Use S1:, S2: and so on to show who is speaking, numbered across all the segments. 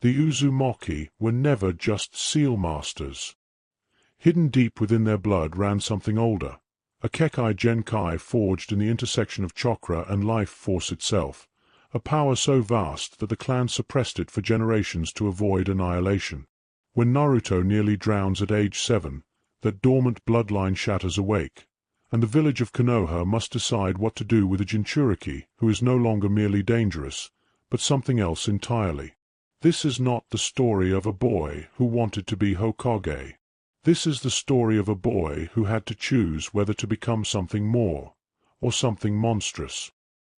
S1: The Uzumaki were never just seal masters. Hidden deep within their blood ran something older, a kekkeigenkai forged in the intersection of chakra and life force itself, a power so vast that the clan suppressed it for generations to avoid annihilation. When Naruto nearly drowns at age 7, that dormant bloodline shatters awake, and the village of Konoha must decide what to do with a Jinchuriki who is no longer merely dangerous, but something else entirely. This is not the story of a boy who wanted to be Hokage. This is the story of a boy who had to choose whether to become something more, or something monstrous.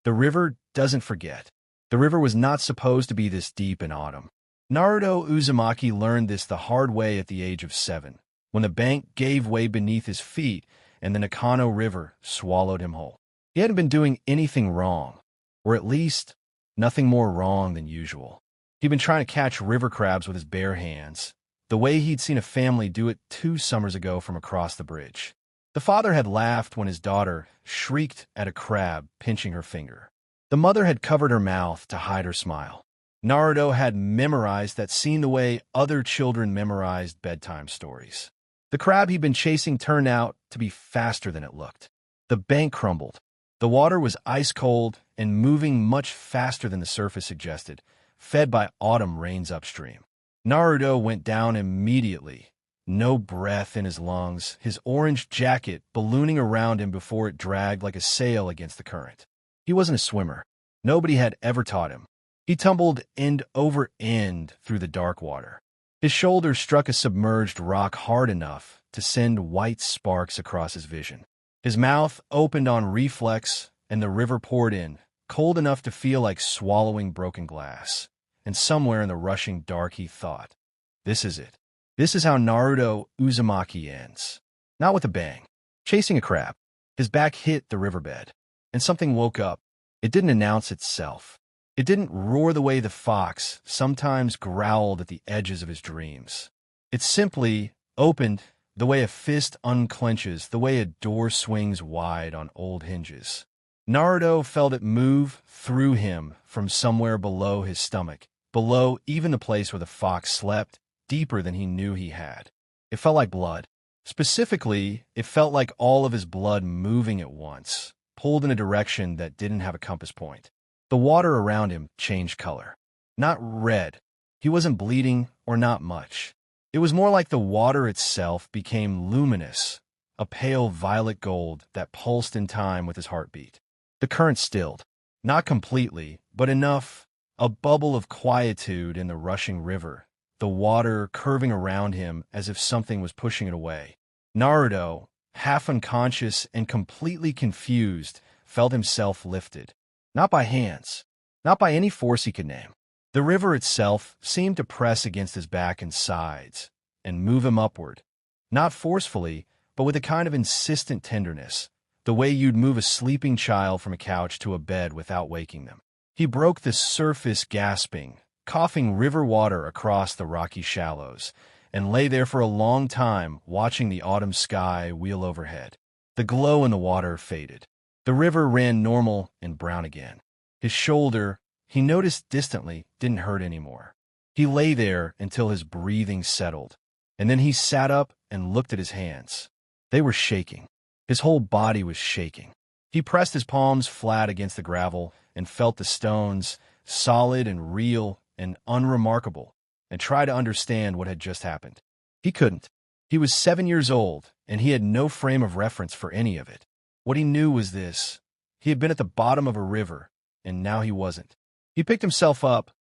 S2: The river doesn't forget. The river was not supposed to be this deep in autumn. Naruto Uzumaki learned this the hard way at the age of 7, when the bank gave way beneath his feet and the Nakano River swallowed him whole. He hadn't been doing anything wrong, or at least nothing more wrong than usual. He'd been trying to catch river crabs with his bare hands, the way he'd seen a family do it 2 summers ago from across the bridge. The father had laughed when his daughter shrieked at a crab pinching her finger. The mother had covered her mouth to hide her smile. Naruto had memorized that scene the way other children memorized bedtime stories. The crab he'd been chasing turned out to be faster than it looked. The bank crumbled. The water was ice cold and moving much faster than the surface suggested, fed by autumn rains upstream. Naruto went down immediately, no breath in his lungs, his orange jacket ballooning around him before it dragged like a sail against the current. He wasn't a swimmer. Nobody had ever taught him. He tumbled end over end through the dark water. His shoulder struck a submerged rock hard enough to send white sparks across his vision. His mouth opened on reflex, and the river poured in, cold enough to feel like swallowing broken glass. And somewhere in the rushing dark he thought, this is it. This is how Naruto Uzumaki ends. Not with a bang. Chasing a crab. His back hit the riverbed, and something woke up. It didn't announce itself. It didn't roar the way the fox sometimes growled at the edges of his dreams. It simply opened the way a fist unclenches, the way a door swings wide on old hinges. Naruto felt it move through him from somewhere below his stomach, below even the place where the fox slept, deeper than he knew he had. It felt like blood. Specifically, it felt like all of his blood moving at once, pulled in a direction that didn't have a compass point. The water around him changed color. Not red. He wasn't bleeding, or not much. It was more like the water itself became luminous, a pale violet gold that pulsed in time with his heartbeat. The current stilled. Not completely, but enough, a bubble of quietude in the rushing river, the water curving around him as if something was pushing it away. Naruto, half unconscious and completely confused, felt himself lifted. Not by hands, not by any force he could name. The river itself seemed to press against his back and sides and move him upward, not forcefully, but with a kind of insistent tenderness, the way you'd move a sleeping child from a couch to a bed without waking them. He broke the surface gasping, coughing river water across the rocky shallows, and lay there for a long time watching the autumn sky wheel overhead. The glow in the water faded. The river ran normal and brown again. His shoulder, he noticed distantly, didn't hurt anymore. He lay there until his breathing settled, and then he sat up and looked at his hands. They were shaking. His whole body was shaking. He pressed his palms flat against the gravel and felt the stones, solid and real and unremarkable, and tried to understand what had just happened. He couldn't. He was 7 years old, and he had no frame of reference for any of it. What he knew was this. He had been at the bottom of a river, and now he wasn't. He picked himself up,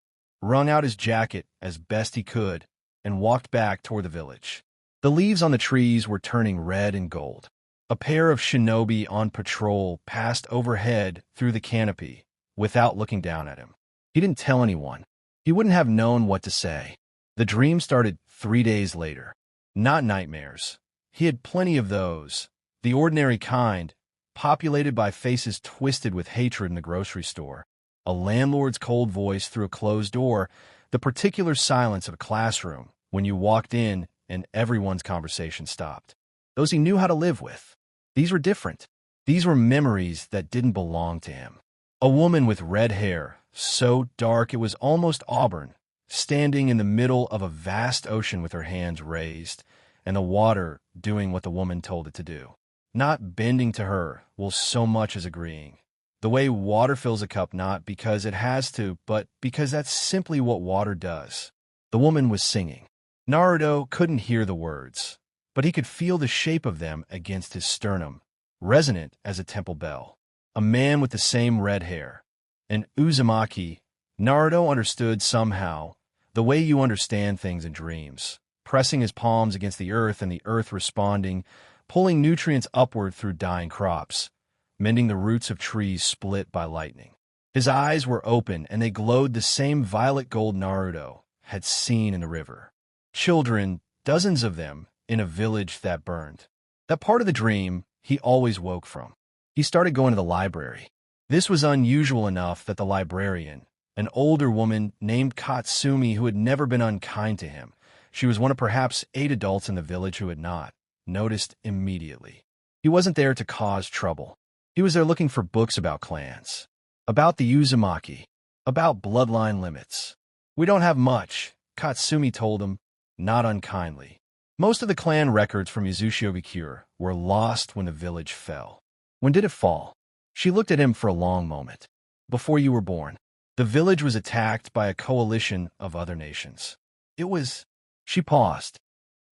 S2: wrung out his jacket as best he could, and walked back toward the village. The leaves on the trees were turning red and gold. A pair of shinobi on patrol passed overhead through the canopy without looking down at him. He didn't tell anyone. He wouldn't have known what to say. The dream started 3 days later. Not nightmares. He had plenty of those, the ordinary kind, populated by faces twisted with hatred in the grocery store, a landlord's cold voice through a closed door, the particular silence of a classroom when you walked in and everyone's conversation stopped. Those he knew how to live with. These were different. These were memories that didn't belong to him. A woman with red hair, so dark it was almost auburn, standing in the middle of a vast ocean with her hands raised, and the water doing what the woman told it to do. Not bending to her while so much as agreeing. The way water fills a cup, not because it has to, but because that's simply what water does. The woman was singing. Naruto couldn't hear the words, but he could feel the shape of them against his sternum, resonant as a temple bell. A man with the same red hair. An Uzumaki. Naruto understood somehow, the way you understand things in dreams, pressing his palms against the earth and the earth responding, pulling nutrients upward through dying crops, mending the roots of trees split by lightning. His eyes were open, and they glowed the same violet gold Naruto had seen in the river. Children, dozens of them, in a village that burned. That part of the dream he always woke from. He started going to the library. This was unusual enough that the librarian, an older woman named Katsumi who had never been unkind to him, she was one of perhaps 8 adults in the village who had not, noticed immediately. He wasn't there to cause trouble. He was there looking for books about clans, about the Uzumaki, about bloodline limits. "We don't have much," Katsumi told him, not unkindly. Most of the clan records from Uzumaki were lost when the village fell. "When did it fall?" She looked at him for a long moment. "Before you were born. The village was attacked by a coalition of other nations. It was..." She paused.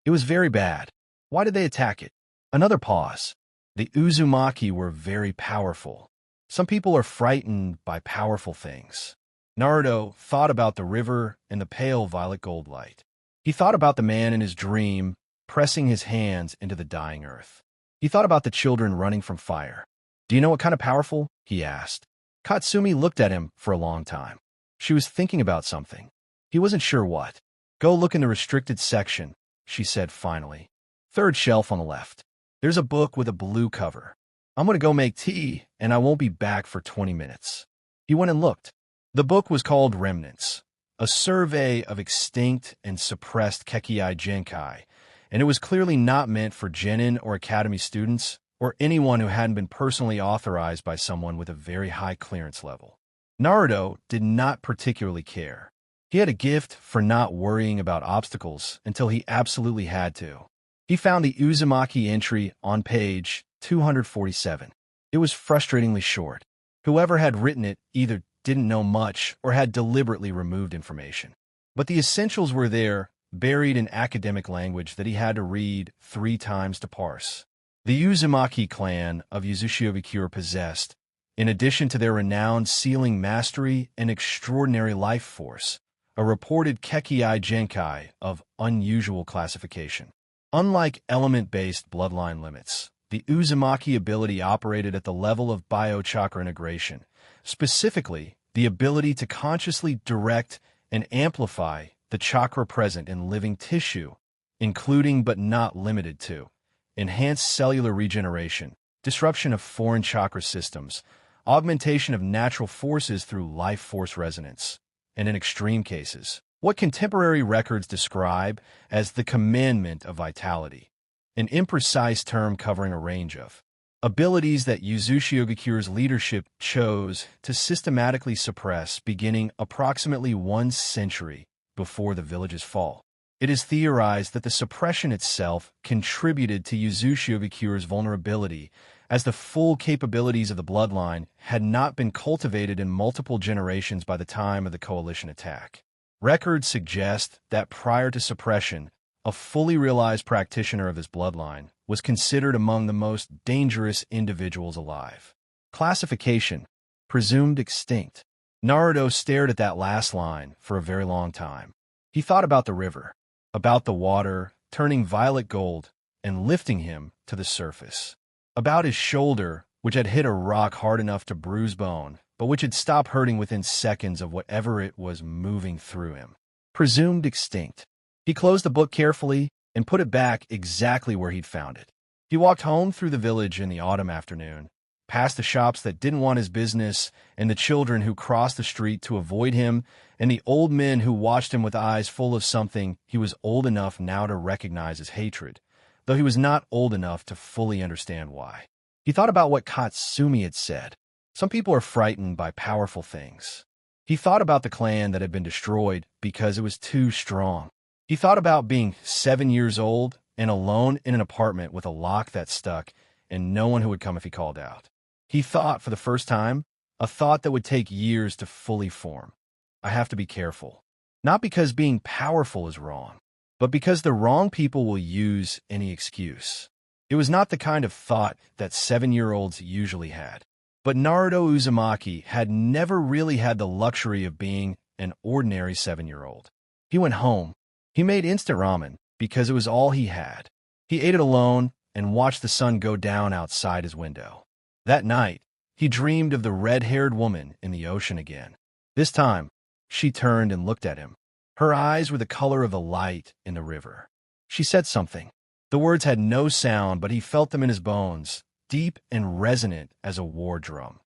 S2: "It was very bad. Why did they attack it?" Another pause. "The Uzumaki were very powerful. Some people are frightened by powerful things." Naruto thought about the river and the pale violet gold light. He thought about the man in his dream, pressing his hands into the dying earth. He thought about the children running from fire. "Do you know what kind of powerful?" he asked. Katsumi looked at him for a long time. She was thinking about something. He wasn't sure what. "Go look in the restricted section," she said finally. "Third shelf on the left. There's a book with a blue cover. I'm going to go make tea, and I won't be back for 20 minutes. He went and looked. The book was called Remnants, a survey of extinct and suppressed kekkeigenkai, and it was clearly not meant for genin or academy students or anyone who hadn't been personally authorized by someone with a very high clearance level. Naruto did not particularly care. He had a gift for not worrying about obstacles until he absolutely had to. He found the Uzumaki entry on page 247. It was frustratingly short. Whoever had written it either didn't know much or had deliberately removed information. But the essentials were there, buried in academic language that he had to read 3 times to parse. The Uzumaki clan of Uzumaki possessed, in addition to their renowned sealing mastery and extraordinary life force, a reported kekkeigenkai of unusual classification. Unlike element-based bloodline limits, the Uzumaki ability operated at the level of biochakra integration, specifically the ability to consciously direct and amplify the chakra present in living tissue, including but not limited to enhanced cellular regeneration, disruption of foreign chakra systems, augmentation of natural forces through life force resonance, and in extreme cases, what contemporary records describe as the commandment of vitality, an imprecise term covering a range of abilities that Uzumaki leadership chose to systematically suppress beginning approximately 1 century before the village's fall. It is theorized that the suppression itself contributed to Uzumaki's vulnerability, as the full capabilities of the bloodline had not been cultivated in multiple generations by the time of the coalition attack. Records suggest that prior to suppression, a fully realized practitioner of his bloodline was considered among the most dangerous individuals alive. Classification: presumed extinct. Naruto stared at that last line for a very long time. He thought about the river, about the water turning violet gold and lifting him to the surface, about his shoulder, which had hit a rock hard enough to bruise bone, but which had stopped hurting within seconds of whatever it was moving through him. Presumed extinct. He closed the book carefully and put it back exactly where he'd found it. He walked home through the village in the autumn afternoon, past the shops that didn't want his business, and the children who crossed the street to avoid him, and the old men who watched him with eyes full of something he was old enough now to recognize as hatred, though he was not old enough to fully understand why. He thought about what Katsumi had said. Some people are frightened by powerful things. He thought about the clan that had been destroyed because it was too strong. He thought about being 7 years old and alone in an apartment with a lock that stuck and no one who would come if he called out. He thought, for the first time, a thought that would take years to fully form. I have to be careful. Not because being powerful is wrong, but because the wrong people will use any excuse. It was not the kind of thought that 7-year-olds usually had. But Naruto Uzumaki had never really had the luxury of being an ordinary 7-year-old. He went home. He made instant ramen because it was all he had. He ate it alone and watched the sun go down outside his window. That night, he dreamed of the red-haired woman in the ocean again. This time, she turned and looked at him. Her eyes were the color of the light in the river. She said something. The words had no sound, but he felt them in his bones, deep and resonant as a war drum.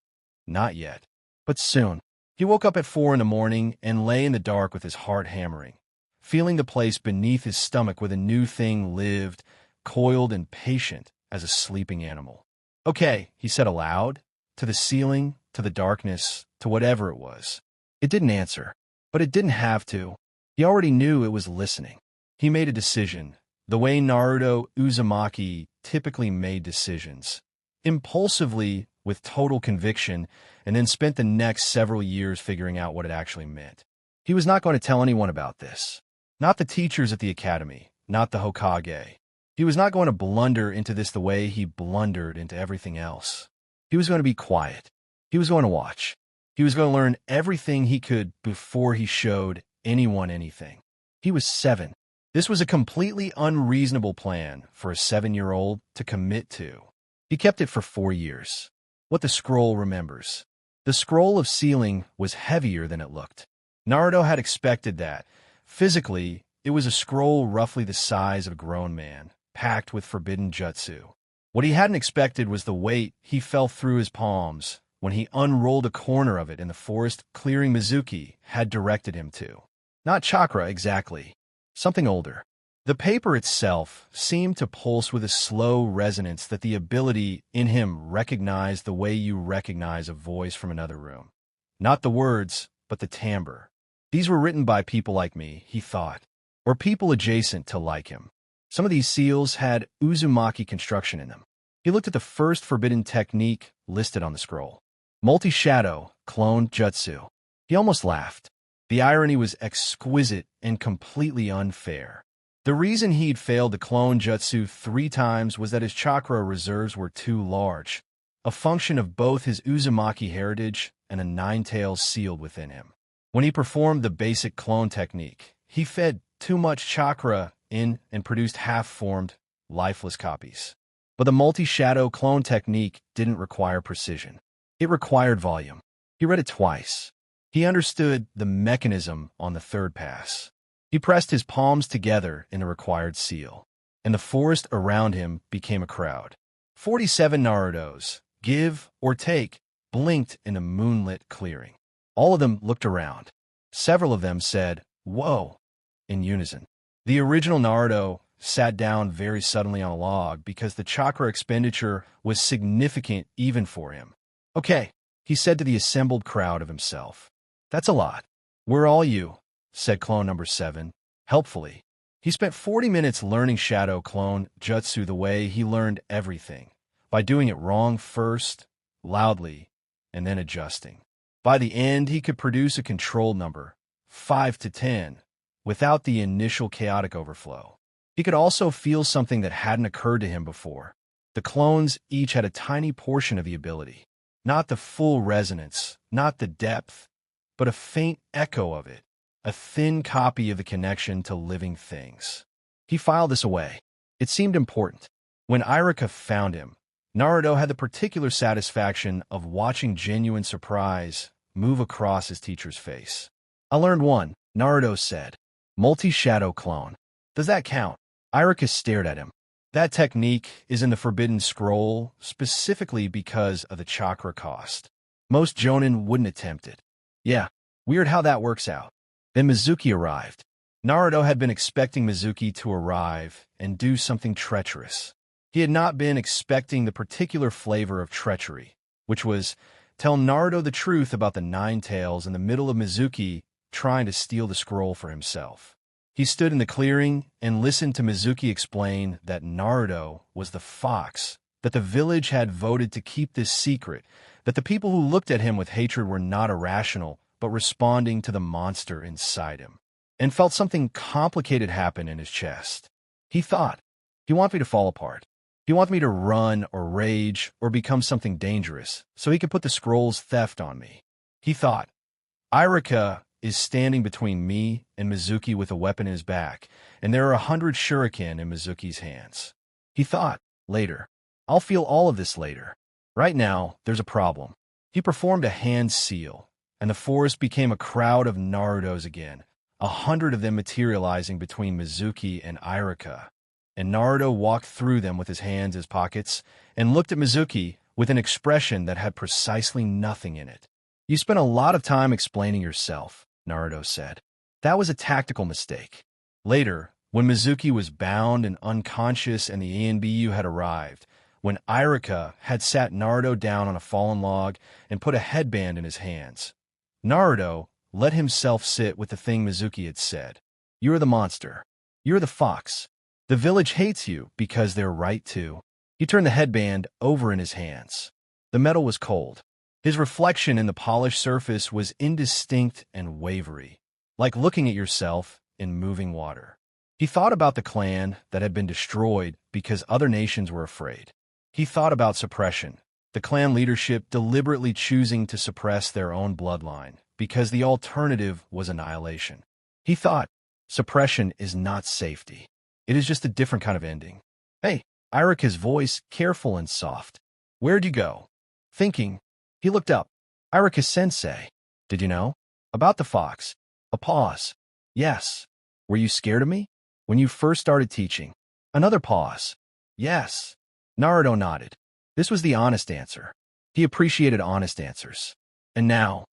S2: Not yet, but soon. He woke up at 4 in the morning and lay in the dark with his heart hammering, feeling the place beneath his stomach where the new thing lived, coiled and patient as a sleeping animal. Okay, he said aloud, to the ceiling, to the darkness, to whatever it was. It didn't answer, but it didn't have to. He already knew it was listening. He made a decision, the way Naruto Uzumaki typically made decisions, impulsively with total conviction, and then spent the next several years figuring out what it actually meant. He was not going to tell anyone about this. Not the teachers at the academy, not the Hokage. He was not going to blunder into this the way he blundered into everything else. He was going to be quiet. He was going to watch. He was going to learn everything he could before he showed anyone anything. He was 7. This was a completely unreasonable plan for a 7-year-old to commit to. He kept it for 4 years. What the scroll remembers. The scroll of sealing was heavier than it looked. Naruto had expected that. Physically, it was a scroll roughly the size of a grown man, packed with forbidden jutsu. What he hadn't expected was the weight he felt through his palms when he unrolled a corner of it in the forest clearing Mizuki had directed him to. Not chakra exactly, something older. The paper itself seemed to pulse with a slow resonance that the ability in him recognized the way you recognize a voice from another room. Not the words, but the timbre. These were written by people like me, he thought, or people adjacent to like him. Some of these seals had Uzumaki construction in them. He looked at the first forbidden technique listed on the scroll. Multi-shadow, clone jutsu. He almost laughed. The irony was exquisite and completely unfair. The reason he'd failed the clone jutsu 3 times was that his chakra reserves were too large, a function of both his Uzumaki heritage and a 9-tails sealed within him. When he performed the basic clone technique, he fed too much chakra in and produced half-formed, lifeless copies. But the multi-shadow clone technique didn't require precision. It required volume. He read it twice. He understood the mechanism on the 3rd pass. He pressed his palms together in the required seal, and the forest around him became a crowd. 47 Narutos, give or take, blinked in a moonlit clearing. All of them looked around. Several of them said, "Whoa," in unison. The original Naruto sat down very suddenly on a log because the chakra expenditure was significant even for him. "Okay," he said to the assembled crowd of himself. "That's a lot." "We're all you," said clone number 7, helpfully. He spent 40 minutes learning shadow clone jutsu the way he learned everything, by doing it wrong first, loudly, and then adjusting. By the end, he could produce a controlled number, 5 to 10, without the initial chaotic overflow. He could also feel something that hadn't occurred to him before. The clones each had a tiny portion of the ability. Not the full resonance, not the depth, but a faint echo of it, a thin copy of the connection to living things. He filed this away. It seemed important. When Irika found him, Naruto had the particular satisfaction of watching genuine surprise move across his teacher's face. "I learned one," Naruto said. "Multi-shadow clone. Does that count?" Irika stared at him. "That technique is in the Forbidden Scroll specifically because of the chakra cost. Most jonin wouldn't attempt it." "Yeah, weird how that works out." Then Mizuki arrived. Naruto had been expecting Mizuki to arrive and do something treacherous. He had not been expecting the particular flavor of treachery, which was tell Naruto the truth about the Nine Tails in the middle of Mizuki trying to steal the scroll for himself. He stood in the clearing and listened to Mizuki explain that Naruto was the fox, that the village had voted to keep this secret, that the people who looked at him with hatred were not irrational, but responding to the monster inside him, and felt something complicated happen in his chest. He thought, he wants me to fall apart. He wants me to run or rage or become something dangerous so he could put the scroll's theft on me. He thought, Irika is standing between me and Mizuki with a weapon in his back, and there are 100 shuriken in Mizuki's hands. He thought, later. I'll feel all of this later. Right now, there's a problem. He performed a hand seal, and the forest became a crowd of Narutos again, 100 of them materializing between Mizuki and Irika. And Naruto walked through them with his hands in his pockets and looked at Mizuki with an expression that had precisely nothing in it. You spent a lot of time explaining yourself, Naruto said. That was a tactical mistake. Later, when Mizuki was bound and unconscious and the ANBU had arrived, when Irika had sat Naruto down on a fallen log and put a headband in his hands, Naruto let himself sit with the thing Mizuki had said. You're the monster. You're the fox. The village hates you because they're right to. He turned the headband over in his hands. The metal was cold. His reflection in the polished surface was indistinct and wavery, like looking at yourself in moving water. He thought about the clan that had been destroyed because other nations were afraid. He thought about suppression, the clan leadership deliberately choosing to suppress their own bloodline because the alternative was annihilation. He thought, suppression is not safety. It is just a different kind of ending. Hey, Irika's voice, careful and soft. Where'd you go? Thinking. He looked up. Irika-sensei. Did you know? About the fox. A pause. Yes. Were you scared of me? When you first started teaching. Another pause. Yes. Naruto nodded. This was the honest answer. He appreciated honest answers. And now,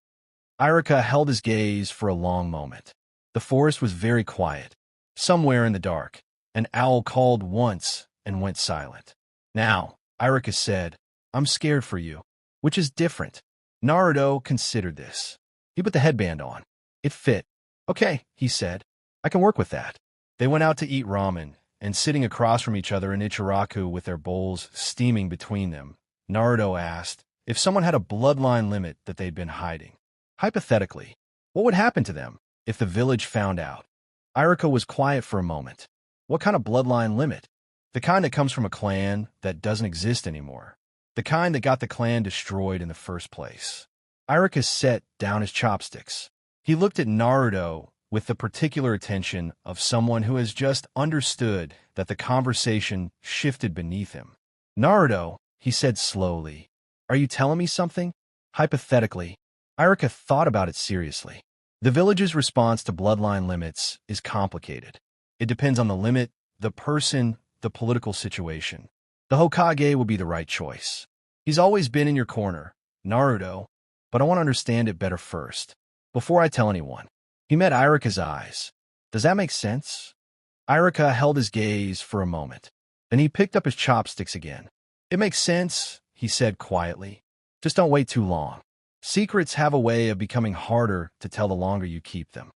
S2: Irika held his gaze for a long moment. The forest was very quiet. Somewhere in the dark, an owl called once and went silent. Now, Irika said, I'm scared for you, which is different. Naruto considered this. He put the headband on. It fit. Okay, he said. I can work with that. They went out to eat ramen, and sitting across from each other in Ichiraku with their bowls steaming between them, Naruto asked if someone had a bloodline limit that they'd been hiding. Hypothetically, what would happen to them if the village found out? Irika was quiet for a moment. What kind of bloodline limit? The kind that comes from a clan that doesn't exist anymore. The kind that got the clan destroyed in the first place. Irika set down his chopsticks. He looked at Naruto with the particular attention of someone who has just understood that the conversation shifted beneath him. Naruto, he said slowly, are you telling me something? Hypothetically, Irika thought about it seriously. The village's response to bloodline limits is complicated. It depends on the limit, the person, the political situation. The Hokage will be the right choice. He's always been in your corner, Naruto, but I want to understand it better first, before I tell anyone. He met Irika's eyes. Does that make sense? Irika held his gaze for a moment. Then he picked up his chopsticks again. It makes sense, he said quietly. Just don't wait too long. Secrets have a way of becoming harder to tell the longer you keep them.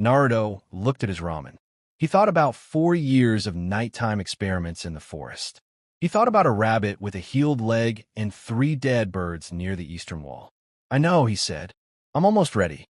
S2: Naruto looked at his ramen. He thought about 4 years of nighttime experiments in the forest. He thought about a rabbit with a healed leg and 3 dead birds near the eastern wall. I know, he said. I'm almost ready.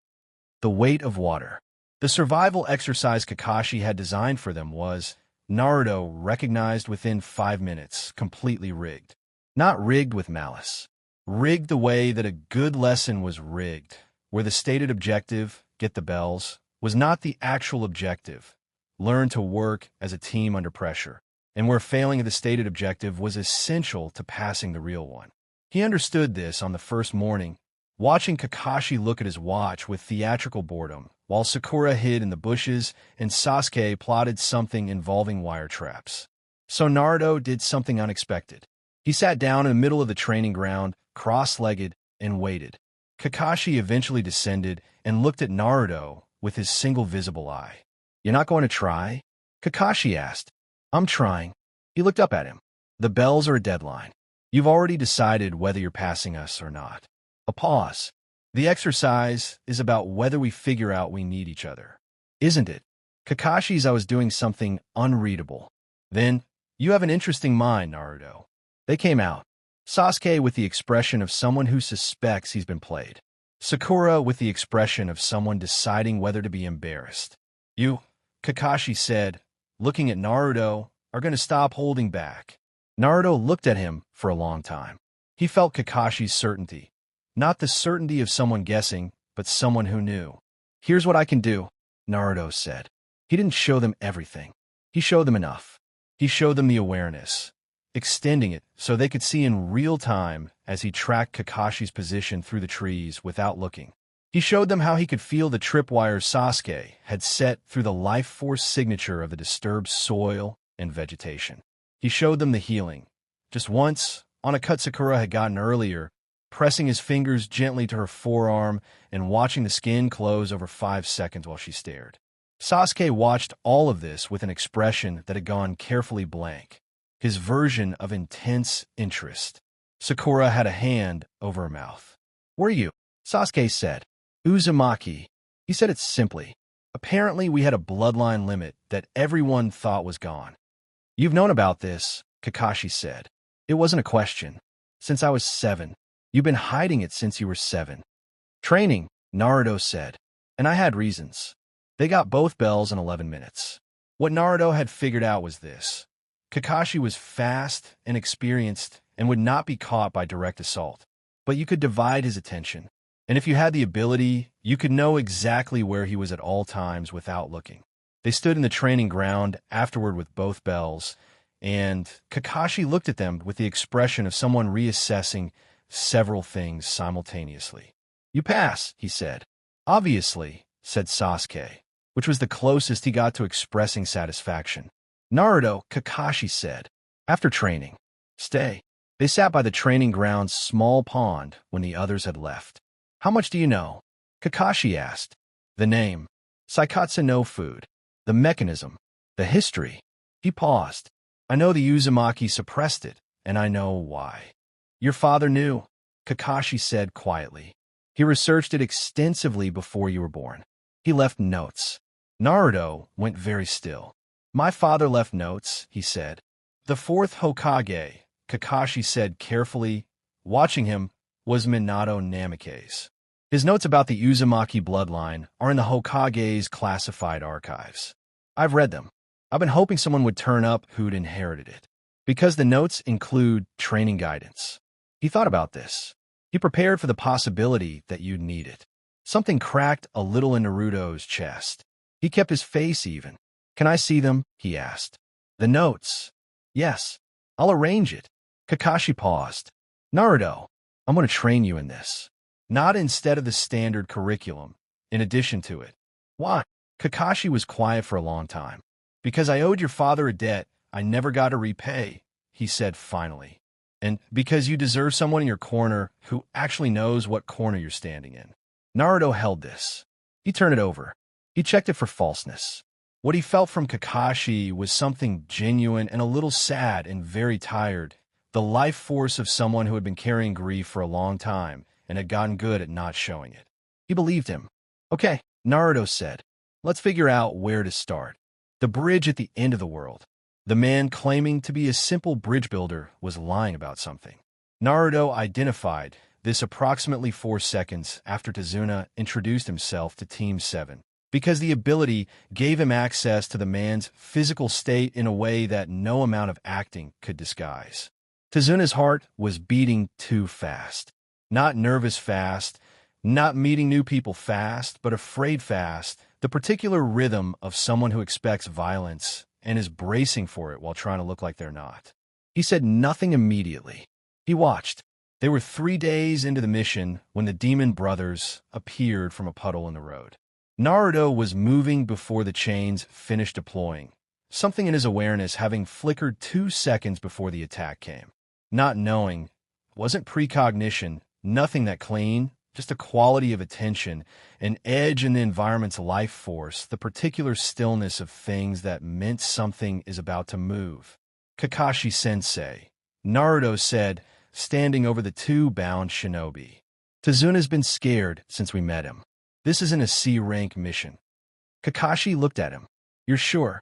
S2: The weight of water. The survival exercise Kakashi had designed for them was, Naruto recognized within 5 minutes, completely rigged. Not rigged with malice. Rigged the way that a good lesson was rigged, where the stated objective, get the bells, was not the actual objective, learn to work as a team under pressure, and where failing at the stated objective was essential to passing the real one. He understood this on the first morning, watching Kakashi look at his watch with theatrical boredom, while Sakura hid in the bushes and Sasuke plotted something involving wire traps. So Naruto did something unexpected. He sat down in the middle of the training ground, cross-legged, and waited. Kakashi eventually descended and looked at Naruto with his single visible eye. You're not going to try? Kakashi asked. I'm trying. He looked up at him. The bells are a deadline. You've already decided whether you're passing us or not. A pause. The exercise is about whether we figure out we need each other. Isn't it? Kakashi's I was doing something unreadable. Then, you have an interesting mind, Naruto. They came out. Sasuke with the expression of someone who suspects he's been played. Sakura with the expression of someone deciding whether to be embarrassed. You, Kakashi said, looking at Naruto, are going to stop holding back. Naruto looked at him for a long time. He felt Kakashi's certainty. Not the certainty of someone guessing, but someone who knew. Here's what I can do, Naruto said. He didn't show them everything. He showed them enough. He showed them the awareness, extending it so they could see in real time as he tracked Kakashi's position through the trees without looking. He showed them how he could feel the tripwires Sasuke had set through the life force signature of the disturbed soil and vegetation. He showed them the healing. Just once, on a cut Sakura had gotten earlier, pressing his fingers gently to her forearm and watching the skin close over 5 seconds while she stared. Sasuke watched all of this with an expression that had gone carefully blank, his version of intense interest. Sakura had a hand over her mouth. "Were you?" Sasuke said. "Uzumaki." He said it simply. Apparently we had a bloodline limit that everyone thought was gone. "You've known about this," Kakashi said. "It wasn't a question. Since I was 7. You've been hiding it since you were 7. "Training," Naruto said. "And I had reasons." They got both bells in 11 minutes. What Naruto had figured out was this. Kakashi was fast and experienced and would not be caught by direct assault. But you could divide his attention. And if you had the ability, you could know exactly where he was at all times without looking. They stood in the training ground afterward with both bells, and Kakashi looked at them with the expression of someone reassessing several things simultaneously. "You pass," he said. "Obviously," said Sasuke, which was the closest he got to expressing satisfaction. "Naruto," Kakashi said. "After training. Stay." They sat by the training ground's small pond when the others had left. "How much do you know?" Kakashi asked. "The name. Saikatsu no food. The mechanism. The history." He paused. "I know the Uzumaki suppressed it, and I know why." "Your father knew," Kakashi said quietly. "He researched it extensively before you were born. He left notes." Naruto went very still. "My father left notes," he said. "The fourth Hokage," Kakashi said carefully, watching him, was Minato Namikaze. "His notes about the Uzumaki bloodline are in the Hokage's classified archives. I've read them. I've been hoping someone would turn up who'd inherited it. Because the notes include training guidance." He thought about this. He prepared for the possibility that you'd need it. Something cracked a little in Naruto's chest. He kept his face even. "Can I see them?" he asked. "The notes?" "Yes. I'll arrange it." Kakashi paused. "Naruto, I'm going to train you in this. Not instead of the standard curriculum, in addition to it." "Why?" Kakashi was quiet for a long time. "Because I owed your father a debt I never got to repay," he said finally. "And because you deserve someone in your corner who actually knows what corner you're standing in." Naruto held this. He turned it over. He checked it for falseness. What he felt from Kakashi was something genuine and a little sad and very tired, the life force of someone who had been carrying grief for a long time and had gotten good at not showing it. He believed him. "Okay," Naruto said. "Let's figure out where to start. The bridge at the end of the world." The man claiming to be a simple bridge builder was lying about something. Naruto identified this approximately 4 seconds after Tazuna introduced himself to Team 7, because the ability gave him access to the man's physical state in a way that no amount of acting could disguise. Tazuna's heart was beating too fast. Not nervous fast, not meeting new people fast, but afraid fast, the particular rhythm of someone who expects violence and is bracing for it while trying to look like they're not. He said nothing immediately. He watched. They were 3 days into the mission when the demon brothers appeared from a puddle in the road. Naruto was moving before the chains finished deploying, something in his awareness having flickered 2 seconds before the attack came. Not knowing, wasn't precognition, nothing that clean, just a quality of attention, an edge in the environment's life force, the particular stillness of things that meant something is about to move. "Kakashi-sensei," Naruto said, standing over the 2 bound shinobi. Tazuna's been scared since we met him. This isn't a C-rank mission. Kakashi looked at him. You're sure?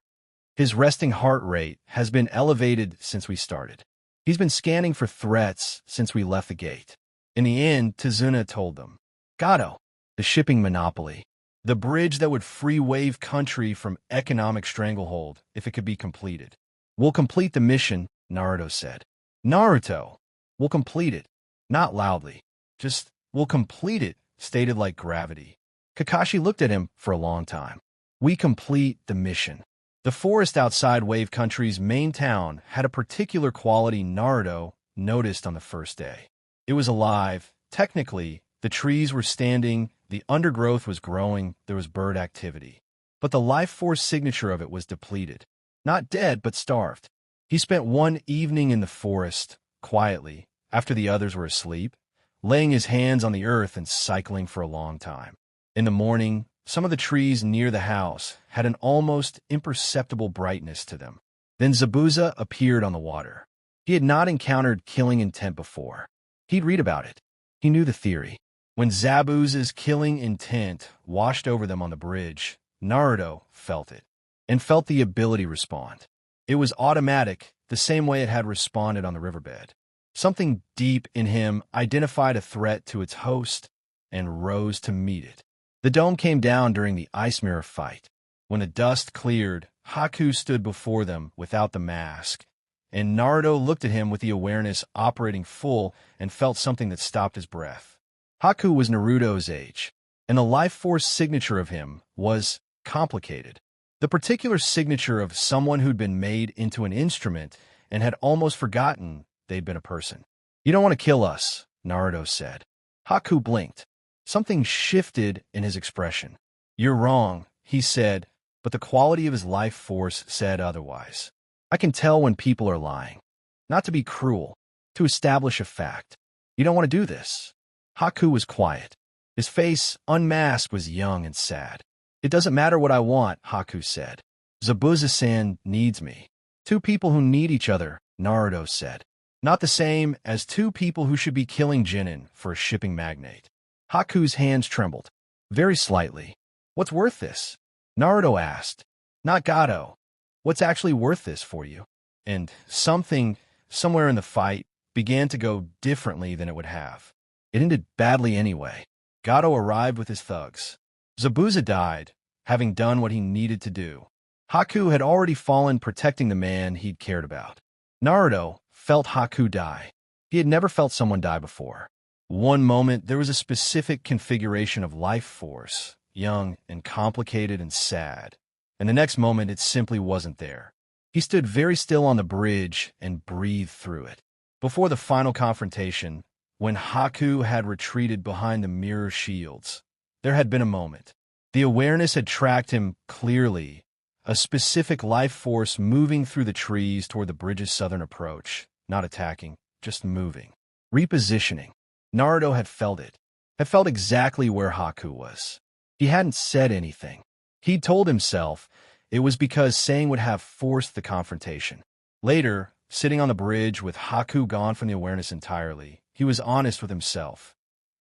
S2: His resting heart rate has been elevated since we started. He's been scanning for threats since we left the gate. In the end, Tazuna told them. Gato, the shipping monopoly. The bridge that would free Wave Country from economic stranglehold if it could be completed. We'll complete the mission, Naruto said. Naruto, we'll complete it. Not loudly. Just, we'll complete it, stated like gravity. Kakashi looked at him for a long time. We complete the mission. The forest outside Wave Country's main town had a particular quality Naruto noticed on the first day. It was alive. Technically, the trees were standing, the undergrowth was growing, there was bird activity. But the life force signature of it was depleted. Not dead, but starved. He spent one evening in the forest, quietly, after the others were asleep, laying his hands on the earth and cycling for a long time. In the morning, some of the trees near the house had an almost imperceptible brightness to them. Then Zabuza appeared on the water. He had not encountered killing intent before. He'd read about it. He knew the theory. When Zabuza's killing intent washed over them on the bridge, Naruto felt it, and felt the ability respond. It was automatic, the same way it had responded on the riverbed. Something deep in him identified a threat to its host and rose to meet it. The dome came down during the Ice Mirror fight. When the dust cleared, Haku stood before them without the mask, and Naruto looked at him with the awareness operating full and felt something that stopped his breath. Haku was Naruto's age, and the life force signature of him was complicated. The particular signature of someone who'd been made into an instrument and had almost forgotten they'd been a person. You don't want to kill us, Naruto said. Haku blinked. Something shifted in his expression. You're wrong, he said, but the quality of his life force said otherwise. I can tell when people are lying. Not to be cruel, to establish a fact. You don't want to do this. Haku was quiet. His face, unmasked, was young and sad. It doesn't matter what I want, Haku said. Zabuza-san needs me. Two people who need each other, Naruto said. Not the same as two people who should be killing Jinin for a shipping magnate. Haku's hands trembled, very slightly. What's worth this? Naruto asked. Not Gato. What's actually worth this for you? And something, somewhere in the fight, began to go differently than it would have. It ended badly anyway. Gato arrived with his thugs. Zabuza died, having done what he needed to do. Haku had already fallen protecting the man he'd cared about. Naruto felt Haku die. He had never felt someone die before. One moment, there was a specific configuration of life force, young and complicated and sad. And the next moment, it simply wasn't there. He stood very still on the bridge and breathed through it. Before the final confrontation, when Haku had retreated behind the mirror shields, there had been a moment. The awareness had tracked him clearly, a specific life force moving through the trees toward the bridge's southern approach, not attacking, just moving. Repositioning. Naruto had felt it, had felt exactly where Haku was. He hadn't said anything. He'd told himself it was because saying would have forced the confrontation. Later, sitting on the bridge with Haku gone from the awareness entirely, he was honest with himself.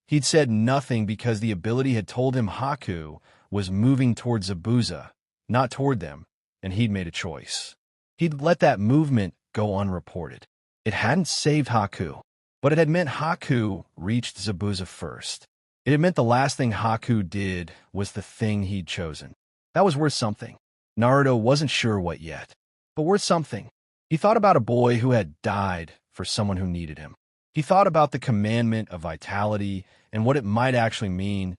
S2: He'd said nothing because the ability had told him Haku was moving toward Zabuza, not toward them, and he'd made a choice. He'd let that movement go unreported. It hadn't saved Haku, but it had meant Haku reached Zabuza first. It had meant the last thing Haku did was the thing he'd chosen. That was worth something. Naruto wasn't sure what yet, but worth something. He thought about a boy who had died for someone who needed him. He thought about the commandment of vitality and what it might actually mean,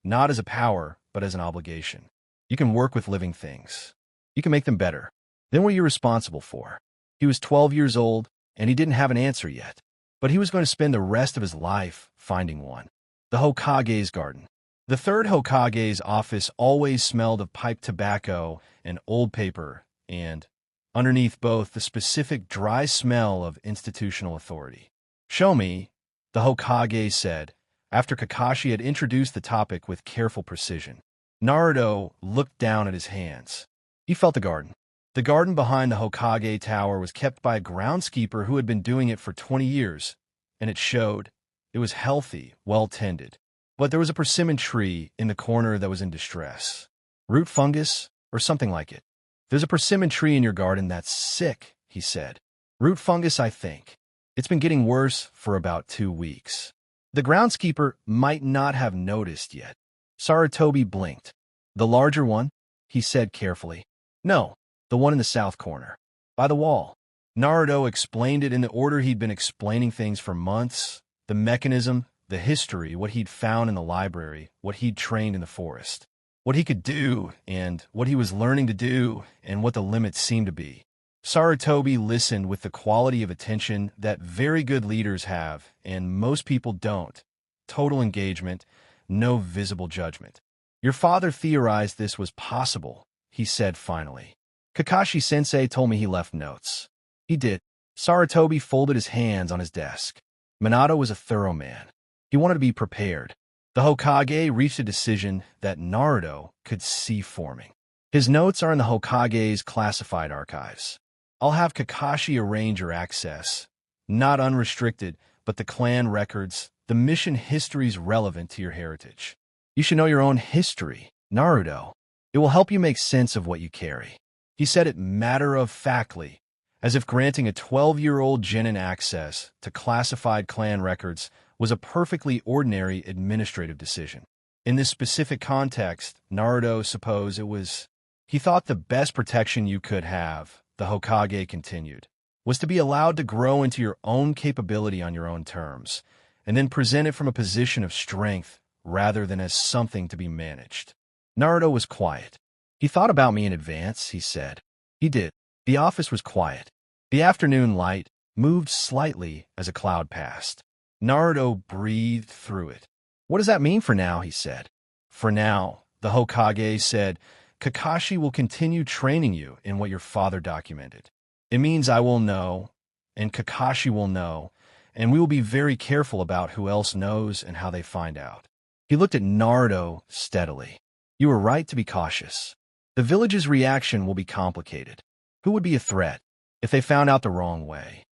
S2: not as a power, but as an obligation. You can work with living things. You can make them better. Then what are you responsible for? He was 12 years old, and he didn't have an answer yet. But he was going to spend the rest of his life finding one. The Hokage's garden. The third Hokage's office always smelled of pipe tobacco and old paper, and, underneath both, the specific dry smell of institutional authority. Show me, the Hokage said, after Kakashi had introduced the topic with careful precision. Naruto looked down at his hands. He felt the garden. The garden behind the Hokage Tower was kept by a groundskeeper who had been doing it for 20 years, and it showed, It was healthy, well-tended. But there was a persimmon tree in the corner that was in distress. Root fungus, or something like it. There's a persimmon tree in your garden that's sick, he said. Root fungus, I think. It's been getting worse for about 2 weeks. The groundskeeper might not have noticed yet. Sarutobi blinked. The larger one? He said carefully. No, the one in the south corner. By the wall. Naruto explained it in the order he'd been explaining things for months. The mechanism, the history, what he'd found in the library, what he'd trained in the forest. What he could do, and what he was learning to do, and what the limits seemed to be. Sarutobi listened with the quality of attention that very good leaders have, and most people don't. Total engagement, no visible judgment. Your father theorized this was possible, he said finally. Kakashi-sensei told me he left notes. He did. Sarutobi folded his hands on his desk. Minato was a thorough man. He wanted to be prepared. The Hokage reached a decision that Naruto could see forming. His notes are in the Hokage's classified archives. I'll have Kakashi arrange your access. Not unrestricted, but the clan records, the mission histories relevant to your heritage. You should know your own history, Naruto. It will help you make sense of what you carry. He said it matter-of-factly, as if granting a 12-year-old genin access to classified clan records was a perfectly ordinary administrative decision. In this specific context, Naruto supposed it was... He thought the best protection you could have, the Hokage continued, was to be allowed to grow into your own capability on your own terms, and then present it from a position of strength rather than as something to be managed. Naruto was quiet. He thought about me in advance, he said. He did. The office was quiet. The afternoon light moved slightly as a cloud passed. Naruto breathed through it. What does that mean for now, he said. For now, the Hokage said, Kakashi will continue training you in what your father documented. It means I will know, and Kakashi will know, and we will be very careful about who else knows and how they find out. He looked at Naruto steadily. You were right to be cautious. The village's reaction will be complicated. Who would be a threat if they found out the wrong way?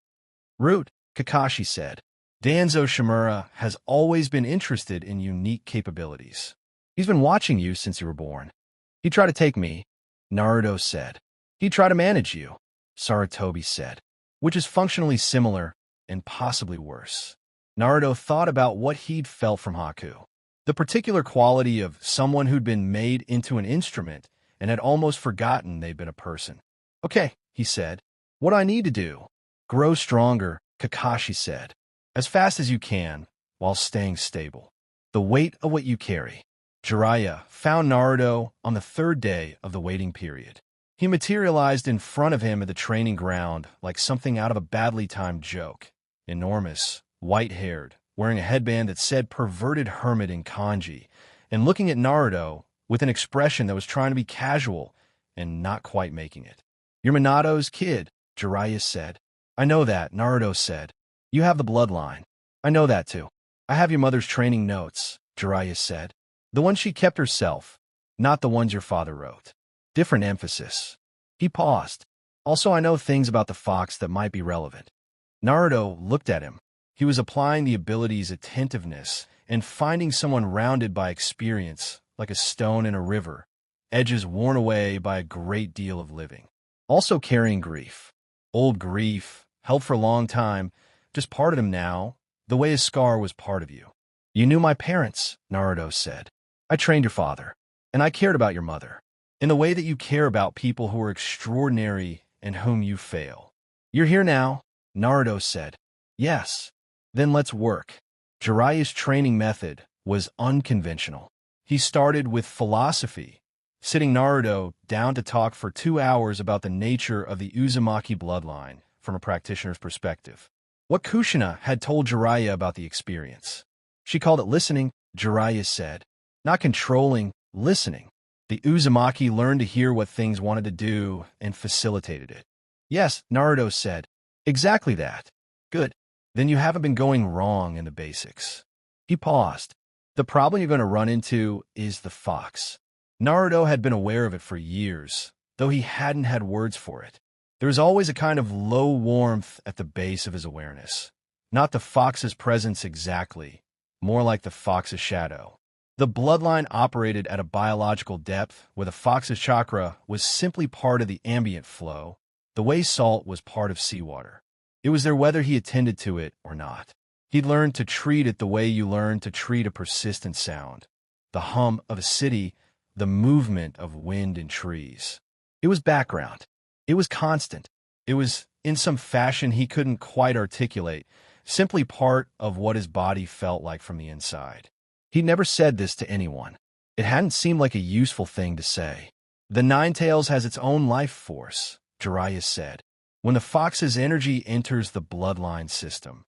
S2: Root, Kakashi said. Danzo Shimura has always been interested in unique capabilities. He's been watching you since you were born. He tried to take me, Naruto said. He tried to manage you, Sarutobi said, which is functionally similar and possibly worse. Naruto thought about what he'd felt from Haku. The particular quality of someone who'd been made into an instrument and had almost forgotten they'd been a person. Okay, he said. What do I need to do? Grow stronger, Kakashi said. As fast as you can, while staying stable. The weight of what you carry. Jiraiya found Naruto on the 3rd day of the waiting period. He materialized in front of him at the training ground like something out of a badly timed joke. Enormous, white-haired, wearing a headband that said perverted hermit in kanji, and looking at Naruto with an expression that was trying to be casual and not quite making it. You're Minato's kid, Jiraiya said. I know that, Naruto said. You have the bloodline. I know that too. I have your mother's training notes, Jiraiya said. The ones she kept herself, not the ones your father wrote. Different emphasis. He paused. Also, I know things about the fox that might be relevant. Naruto looked at him. He was applying the ability's attentiveness and finding someone rounded by experience, like a stone in a river, edges worn away by a great deal of living. Also carrying grief. Old grief, held for a long time, just part of him now, the way a scar was part of you. You knew my parents, Naruto said. I trained your father, and I cared about your mother, in the way that you care about people who are extraordinary and whom you fail. You're here now, Naruto said. Yes. Then let's work. Jiraiya's training method was unconventional. He started with philosophy, sitting Naruto down to talk for 2 hours about the nature of the Uzumaki bloodline from a practitioner's perspective. What Kushina had told Jiraiya about the experience. She called it listening, Jiraiya said. Not controlling, listening. The Uzumaki learned to hear what things wanted to do and facilitated it. Yes, Naruto said. Exactly that. Good. Then you haven't been going wrong in the basics. He paused. The problem you're going to run into is the fox. Naruto had been aware of it for years, though he hadn't had words for it. There was always a kind of low warmth at the base of his awareness. Not the fox's presence exactly, more like the fox's shadow. The bloodline operated at a biological depth where the fox's chakra was simply part of the ambient flow, the way salt was part of seawater. It was there whether he attended to it or not. He'd learned to treat it the way you learn to treat a persistent sound. The hum of a city, the movement of wind in trees. It was background. It was constant. It was, in some fashion he couldn't quite articulate, simply part of what his body felt like from the inside. He'd never said this to anyone. It hadn't seemed like a useful thing to say. The Ninetales has its own life force, Jiraiya said. When the fox's energy enters the bloodline system,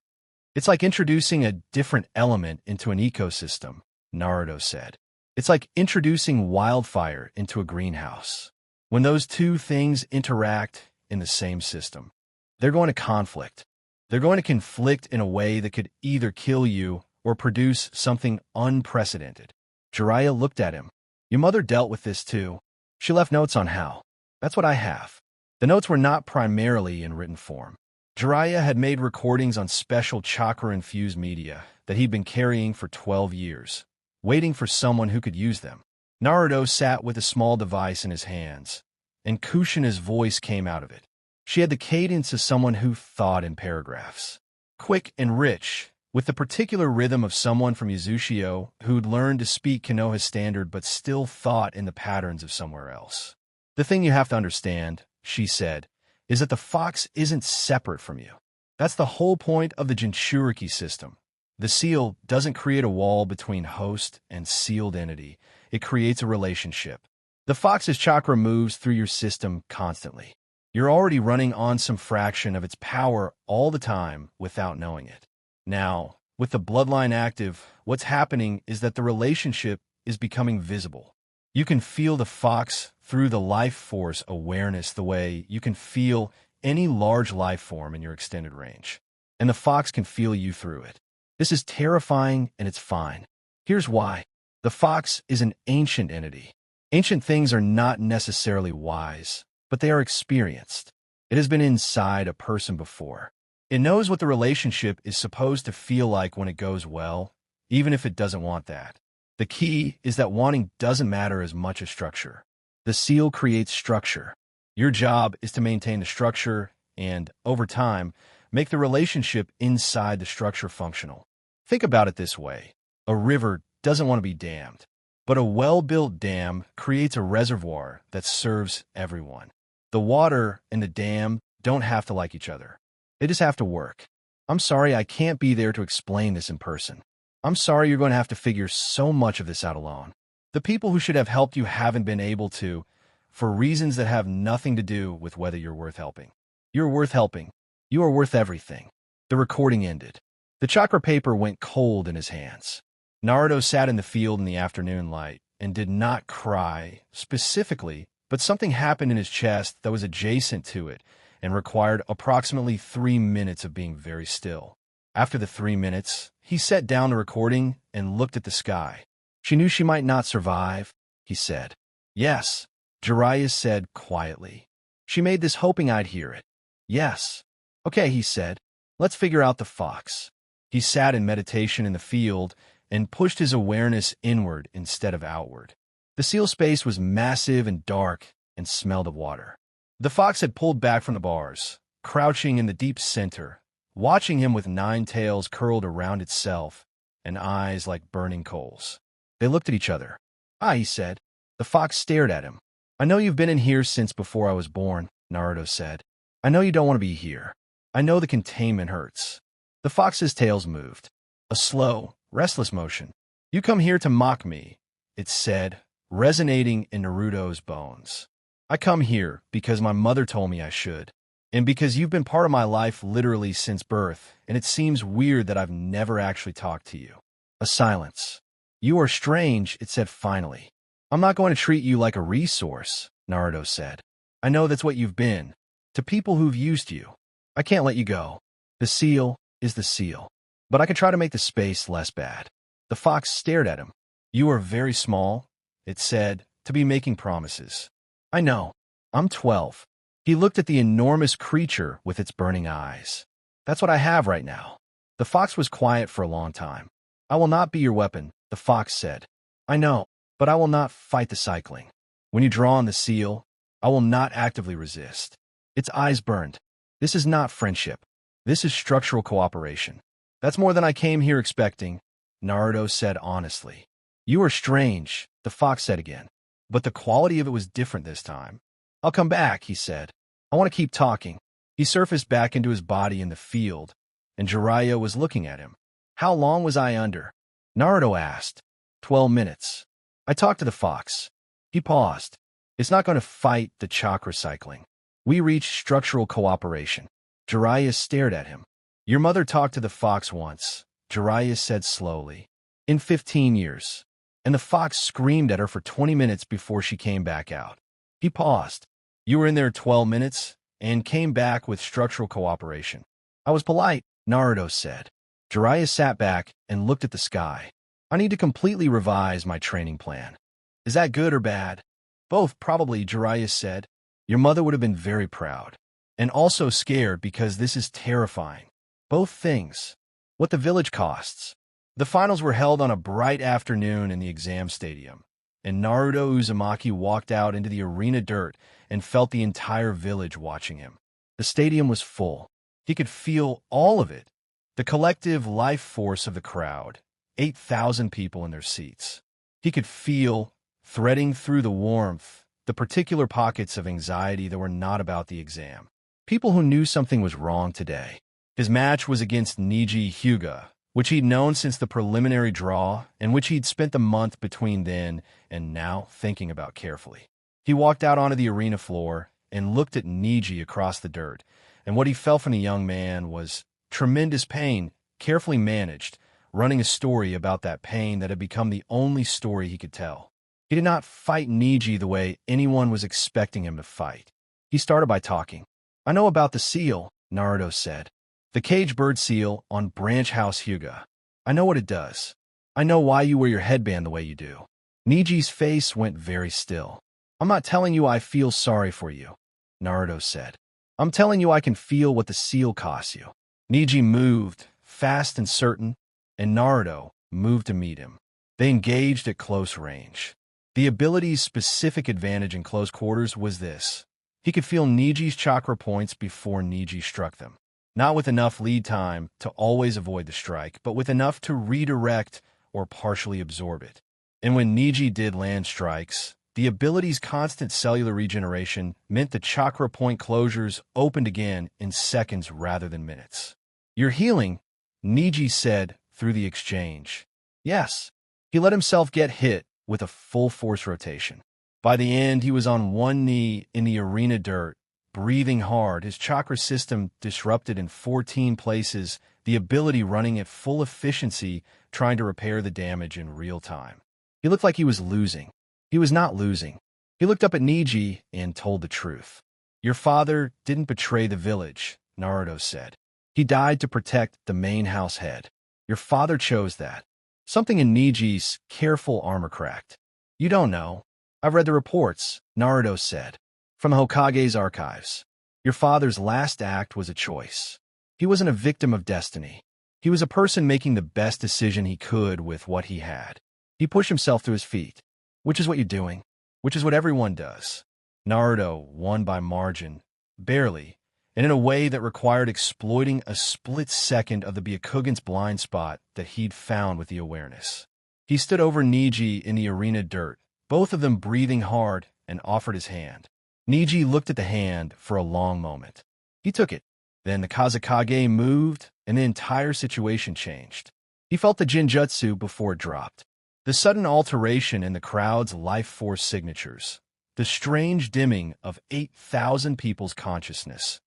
S2: it's like introducing a different element into an ecosystem, Naruto said. It's like introducing wildfire into a greenhouse. When those two things interact in the same system, they're going to conflict. They're going to conflict in a way that could either kill you or produce something unprecedented. Jiraiya looked at him. Your mother dealt with this too. She left notes on how. That's what I have. The notes were not primarily in written form. Jiraiya had made recordings on special chakra-infused media that he'd been carrying for 12 years, waiting for someone who could use them. Naruto sat with a small device in his hands, and Kushina's voice came out of it. She had the cadence of someone who thought in paragraphs. Quick and rich, with the particular rhythm of someone from Uzushio who'd learned to speak Konoha standard but still thought in the patterns of somewhere else. The thing you have to understand, she said, is that the fox isn't separate from you. That's the whole point of the Jinchuriki system. The seal doesn't create a wall between host and sealed entity. It creates a relationship. The fox's chakra moves through your system constantly. You're already running on some fraction of its power all the time without knowing it. Now, with the bloodline active, what's happening is that the relationship is becoming visible. You can feel the fox through the life force awareness the way you can feel any large life form in your extended range. And the fox can feel you through it. This is terrifying and it's fine. Here's why. The fox is an ancient entity. Ancient things are not necessarily wise, but they are experienced. It has been inside a person before. It knows what the relationship is supposed to feel like when it goes well, even if it doesn't want that. The key is that wanting doesn't matter as much as structure. The seal creates structure. Your job is to maintain the structure and, over time, make the relationship inside the structure functional. Think about it this way. A river doesn't want to be dammed, but a well-built dam creates a reservoir that serves everyone. The water and the dam don't have to like each other. They just have to work. I'm sorry I can't be there to explain this in person. I'm sorry you're going to have to figure so much of this out alone. The people who should have helped you haven't been able to, for reasons that have nothing to do with whether you're worth helping. You're worth helping. You are worth everything. The recording ended. The chakra paper went cold in his hands. Naruto sat in the field in the afternoon light and did not cry specifically, but something happened in his chest that was adjacent to it and required approximately 3 minutes of being very still. After the 3 minutes, he set down the recording and looked at the sky. She knew she might not survive, he said. Yes, Jiraiya said quietly. She made this hoping I'd hear it. Yes. Okay, he said. Let's figure out the fox. He sat in meditation in the field and pushed his awareness inward instead of outward. The seal space was massive and dark and smelled of water. The fox had pulled back from the bars, crouching in the deep center, watching him with 9 tails curled around itself and eyes like burning coals. They looked at each other. Ah, he said. The fox stared at him. I know you've been in here since before I was born, Naruto said. I know you don't want to be here. I know the containment hurts. The fox's tails moved. A slow, restless motion. You come here to mock me, it said, resonating in Naruto's bones. I come here because my mother told me I should, and because you've been part of my life literally since birth, and it seems weird that I've never actually talked to you. A silence. You are strange, it said finally. I'm not going to treat you like a resource, Naruto said. I know that's what you've been, to people who've used you. I can't let you go. The seal is the seal. But I can try to make the space less bad. The fox stared at him. You are very small, it said, to be making promises. I know. I'm 12. He looked at the enormous creature with its burning eyes. That's what I have right now. The fox was quiet for a long time. "I will not be your weapon," the fox said. "I know, but I will not fight the cycling. When you draw on the seal, I will not actively resist." Its eyes burned. "This is not friendship. This is structural cooperation." "That's more than I came here expecting," Naruto said honestly. "You are strange," the fox said again. But the quality of it was different this time. "I'll come back," he said. "I want to keep talking." He surfaced back into his body in the field, and Jiraiya was looking at him. "How long was I under?" Naruto asked. 12 minutes. I talked to the fox. He paused. "It's not going to fight the chakra cycling. We reached structural cooperation." Jiraiya stared at him. "Your mother talked to the fox once," Jiraiya said slowly. "In 15 years. And the fox screamed at her for 20 minutes before she came back out." He paused. "You were in there 12 minutes and came back with structural cooperation." "I was polite," Naruto said. Jiraiya sat back and looked at the sky. "I need to completely revise my training plan." "Is that good or bad?" "Both, probably," Jiraiya said. "Your mother would have been very proud. And also scared because this is terrifying." "Both things." "What the village costs." The finals were held on a bright afternoon in the exam stadium, and Naruto Uzumaki walked out into the arena dirt and felt the entire village watching him. The stadium was full. He could feel all of it. The collective life force of the crowd, 8,000 people in their seats. He could feel, threading through the warmth, the particular pockets of anxiety that were not about the exam. People who knew something was wrong today. His match was against Neji Hyuga, which he'd known since the preliminary draw and which he'd spent the month between then and now thinking about carefully. He walked out onto the arena floor and looked at Neji across the dirt, and what he felt from the young man was tremendous pain, carefully managed, running a story about that pain that had become the only story he could tell. He did not fight Neji the way anyone was expecting him to fight. He started by talking. "I know about the seal," Naruto said. "The cage bird seal on Branch House Hyuga. I know what it does. I know why you wear your headband the way you do." Neji's face went very still. "I'm not telling you I feel sorry for you," Naruto said. "I'm telling you I can feel what the seal costs you." Neji moved, fast and certain, and Naruto moved to meet him. They engaged at close range. The ability's specific advantage in close quarters was this. He could feel Neji's chakra points before Neji struck them. Not with enough lead time to always avoid the strike, but with enough to redirect or partially absorb it. And when Neji did land strikes, the ability's constant cellular regeneration meant the chakra point closures opened again in seconds rather than minutes. "You're healing," Neji said through the exchange. "Yes." He let himself get hit with a full force rotation. By the end, he was on one knee in the arena dirt, breathing hard, his chakra system disrupted in 14 places, the ability running at full efficiency, trying to repair the damage in real time. He looked like he was losing. He was not losing. He looked up at Neji and told the truth. "Your father didn't betray the village," Naruto said. "He died to protect the main house head. Your father chose that." Something in Neji's careful armor cracked. "You don't know. I've read the reports," Naruto said. "From Hokage's archives. Your father's last act was a choice. He wasn't a victim of destiny. He was a person making the best decision he could with what he had. He pushed himself to his feet, which is what you're doing, which is what everyone does." Naruto won by margin, barely, and in a way that required exploiting a split second of the Byakugan's blind spot that he'd found with the awareness. He stood over Neji in the arena dirt, both of them breathing hard, and offered his hand. Neji looked at the hand for a long moment. He took it. Then the Kazekage moved, and the entire situation changed. He felt the Genjutsu before it dropped. The sudden alteration in the crowd's life force signatures. The strange dimming of 8,000 people's consciousness.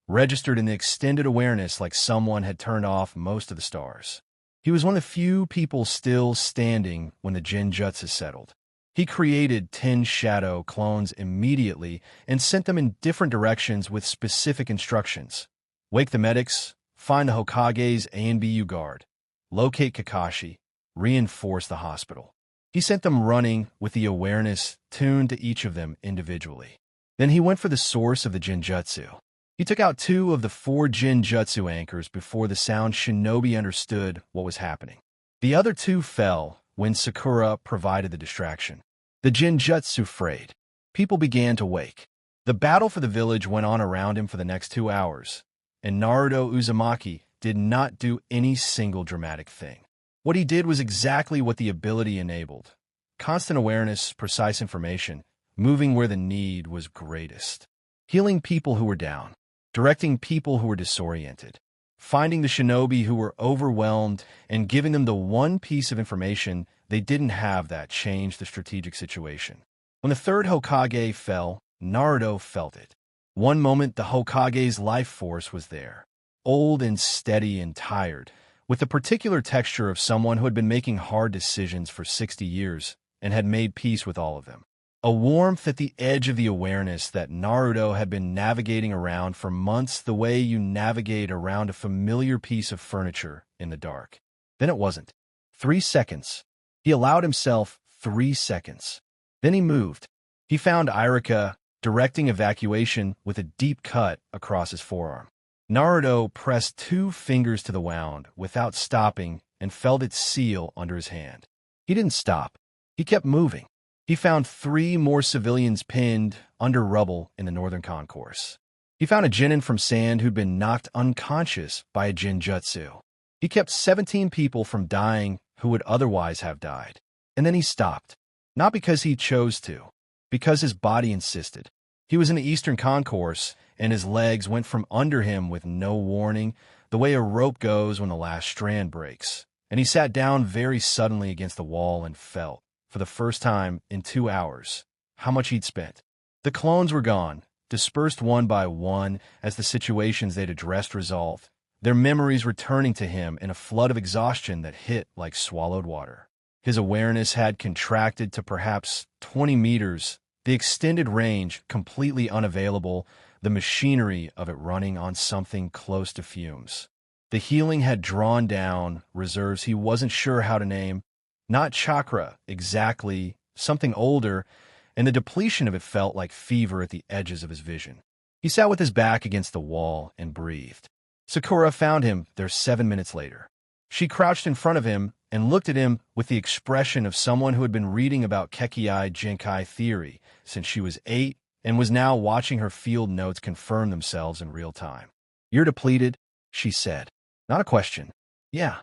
S2: Registered in the extended awareness like someone had turned off most of the stars. He was one of the few people still standing when the Genjutsu settled. He created 10 shadow clones immediately and sent them in different directions with specific instructions. Wake the medics, find the Hokage's A and BU guard, locate Kakashi, reinforce the hospital. He sent them running with the awareness tuned to each of them individually. Then he went for the source of the Genjutsu. He took out 2 of the 4 Genjutsu anchors before the sound shinobi understood what was happening. The other 2 fell when Sakura provided the distraction. The Genjutsu frayed. People began to wake. The battle for the village went on around him for the next 2 hours, and Naruto Uzumaki did not do any single dramatic thing. What he did was exactly what the ability enabled. Constant awareness, precise information, moving where the need was greatest. Healing people who were down, directing people who were disoriented, finding the shinobi who were overwhelmed, and giving them the one piece of information they didn't have that changed the strategic situation. When the 3rd Hokage fell, Naruto felt it. One moment the Hokage's life force was there, old and steady and tired, with the particular texture of someone who had been making hard decisions for 60 years and had made peace with all of them. A warmth at the edge of the awareness that Naruto had been navigating around for months the way you navigate around a familiar piece of furniture in the dark. Then it wasn't. 3 seconds. He allowed himself 3 seconds. Then he moved. He found Irika directing evacuation with a deep cut across his forearm. Naruto pressed 2 fingers to the wound without stopping and felt it seal under his hand. He didn't stop. He kept moving. He found 3 more civilians pinned under rubble in the northern concourse. He found a genin from sand who'd been knocked unconscious by a genjutsu. He kept 17 people from dying who would otherwise have died. And then he stopped. Not because he chose to, because his body insisted. He was in the eastern concourse, and his legs went from under him with no warning, the way a rope goes when the last strand breaks. And he sat down very suddenly against the wall and felt, for the first time in 2 hours, how much he'd spent. The clones were gone, dispersed one by one as the situations they'd addressed resolved, their memories returning to him in a flood of exhaustion that hit like swallowed water. His awareness had contracted to perhaps 20 meters, the extended range completely unavailable, the machinery of it running on something close to fumes. The healing had drawn down reserves he wasn't sure how to name, not chakra exactly, something older, and the depletion of it felt like fever at the edges of his vision. He sat with his back against the wall and breathed. Sakura found him there 7 minutes later. She crouched in front of him and looked at him with the expression of someone who had been reading about kekkeigenkai theory since she was 8 and was now watching her field notes confirm themselves in real time. "You're depleted," she said. Not a question. "Yeah."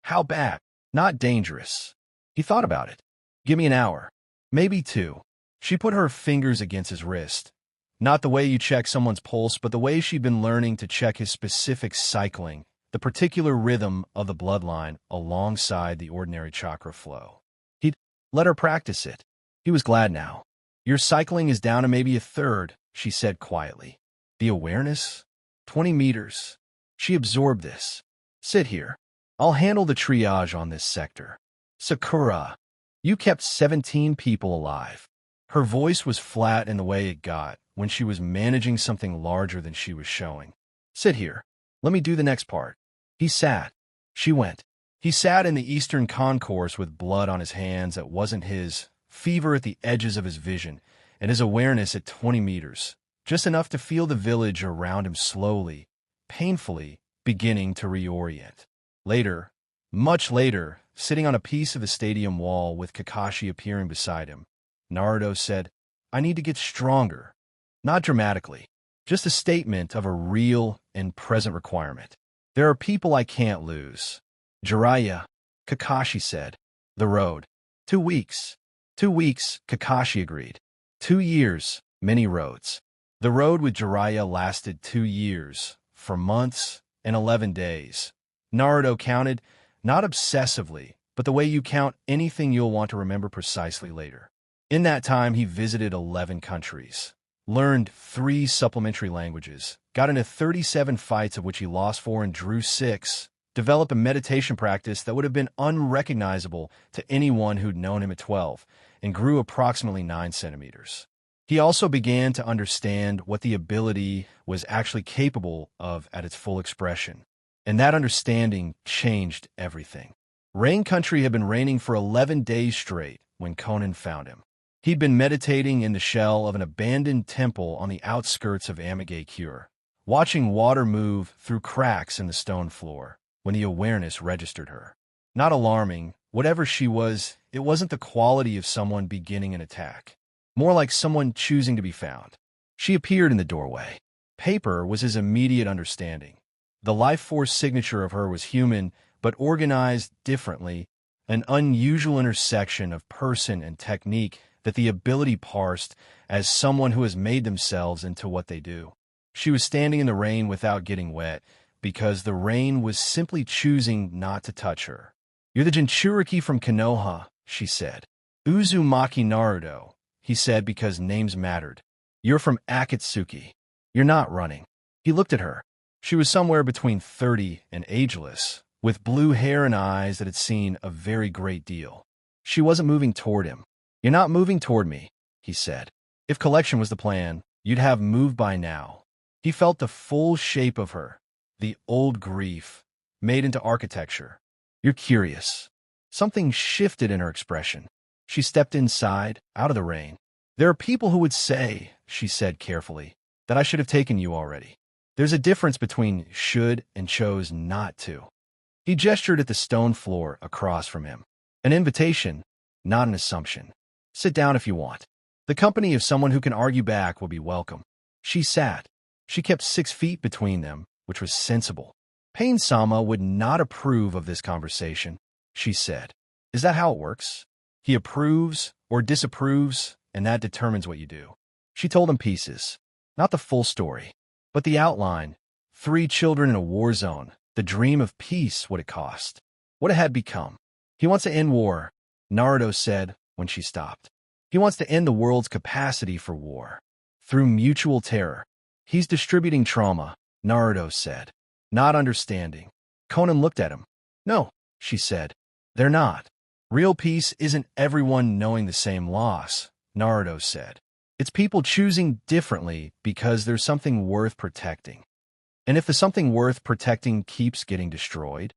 S2: "How bad?" "Not dangerous." He thought about it. "Give me an hour. Maybe 2. She put her fingers against his wrist. Not the way you check someone's pulse, but the way she'd been learning to check his specific cycling, the particular rhythm of the bloodline alongside the ordinary chakra flow. He'd let her practice it. He was glad now. "Your cycling is down to maybe 1/3, she said quietly. "The awareness? 20 meters. She absorbed this. "Sit here. I'll handle the triage on this sector." "Sakura, you kept 17 people alive." Her voice was flat in the way it got when she was managing something larger than she was showing. "Sit here. Let me do the next part." He sat. She went. He sat in the eastern concourse with blood on his hands that wasn't his, fever at the edges of his vision, and his awareness at 20 meters, just enough to feel the village around him slowly, painfully, beginning to reorient. Later, much later, sitting on a piece of the stadium wall with Kakashi appearing beside him, Naruto said, "I need to get stronger." Not dramatically, just a statement of a real and present requirement. "There are people I can't lose." "Jiraiya," Kakashi said. "The road." 2 weeks. 2 weeks, Kakashi agreed. 2 years, many roads. The road with Jiraiya lasted 2 years, for months and 11 days. Naruto counted, not obsessively, but the way you count anything you'll want to remember precisely later. In that time, he visited 11 countries, learned 3 supplementary languages, got into 37 fights of which he lost 4 and drew 6, developed a meditation practice that would have been unrecognizable to anyone who'd known him at 12, and grew approximately 9 centimeters. He also began to understand what the ability was actually capable of at its full expression, and that understanding changed everything. Rain Country had been raining for 11 days straight when Conan found him. He'd been meditating in the shell of an abandoned temple on the outskirts of Amigakure, watching water move through cracks in the stone floor, when the awareness registered her. Not alarming, whatever she was, it wasn't the quality of someone beginning an attack. More like someone choosing to be found. She appeared in the doorway. Paper was his immediate understanding. The life force signature of her was human, but organized differently, an unusual intersection of person and technique that the ability parsed as someone who has made themselves into what they do. She was standing in the rain without getting wet, because the rain was simply choosing not to touch her. "You're the Jinchuriki from Konoha," she said. "Uzumaki Naruto," he said because names mattered. "You're from Akatsuki. You're not running." He looked at her. She was somewhere between 30 and ageless, with blue hair and eyes that had seen a very great deal. She wasn't moving toward him. "You're not moving toward me," he said. "If collection was the plan, you'd have moved by now." He felt the full shape of her, the old grief, made into architecture. "You're curious." Something shifted in her expression. She stepped inside, out of the rain. "There are people who would say," she said carefully, "that I should have taken you already. There's a difference between should and chose not to." He gestured at the stone floor across from him. "An invitation, not an assumption. Sit down if you want. The company of someone who can argue back will be welcome." She sat. She kept 6 feet between them, which was sensible. "Pain-sama would not approve of this conversation," she said. "Is that how it works? He approves or disapproves, and that determines what you do." She told him pieces. Not the full story, but the outline. 3 children in a war zone, the dream of peace, what it cost, what it had become. "He wants to end war," Naruto said when she stopped. "He wants to end the world's capacity for war. Through mutual terror. He's distributing trauma," Naruto said. Not understanding. Conan looked at him. "No," she said. "They're not. Real peace isn't everyone knowing the same loss," Naruto said. "It's people choosing differently because there's something worth protecting. And if the something worth protecting keeps getting destroyed,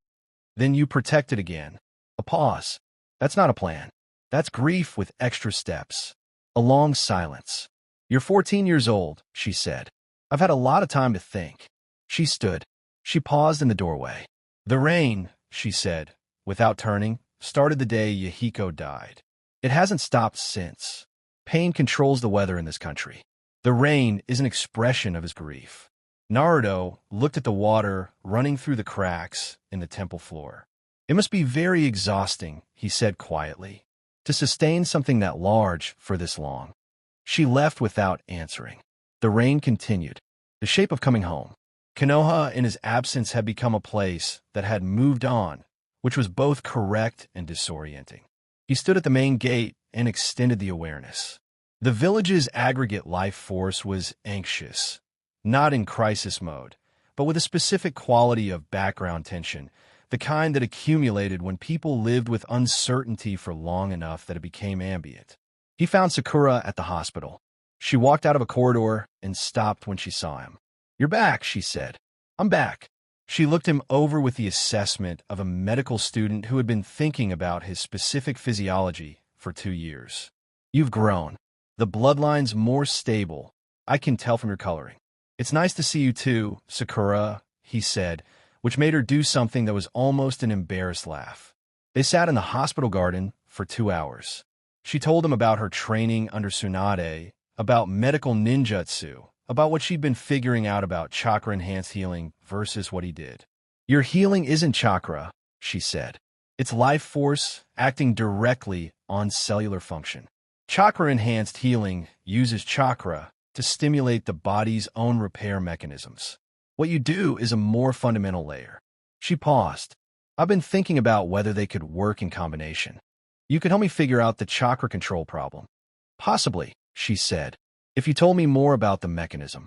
S2: then you protect it again." A pause. "That's not a plan. That's grief with extra steps." A long silence. "You're 14 years old," she said. "I've had a lot of time to think." She stood. She paused in the doorway. "The rain," she said, without turning, "started the day Yahiko died. It hasn't stopped since. Pain controls the weather in this country. The rain is an expression of his grief." Naruto looked at the water running through the cracks in the temple floor. "It must be very exhausting," he said quietly, "to sustain something that large for this long." She left without answering. The rain continued. The shape of coming home. Konoha in his absence had become a place that had moved on, which was both correct and disorienting. He stood at the main gate and extended the awareness. The village's aggregate life force was anxious, not in crisis mode, but with a specific quality of background tension, the kind that accumulated when people lived with uncertainty for long enough that it became ambient. He found Sakura at the hospital. She walked out of a corridor and stopped when she saw him. "You're back," she said. "I'm back." She looked him over with the assessment of a medical student who had been thinking about his specific physiology for 2 years. "You've grown. The bloodline's more stable. I can tell from your coloring." "It's nice to see you too, Sakura," he said, which made her do something that was almost an embarrassed laugh. They sat in the hospital garden for 2 hours. She told him about her training under Tsunade, about medical ninjutsu, about what she'd been figuring out about chakra-enhanced healing versus what he did. "Your healing isn't chakra," she said. "It's life force acting directly on cellular function. Chakra-enhanced healing uses chakra to stimulate the body's own repair mechanisms. What you do is a more fundamental layer." She paused. "I've been thinking about whether they could work in combination. You could help me figure out the chakra control problem." "Possibly," she said, "if you told me more about the mechanism."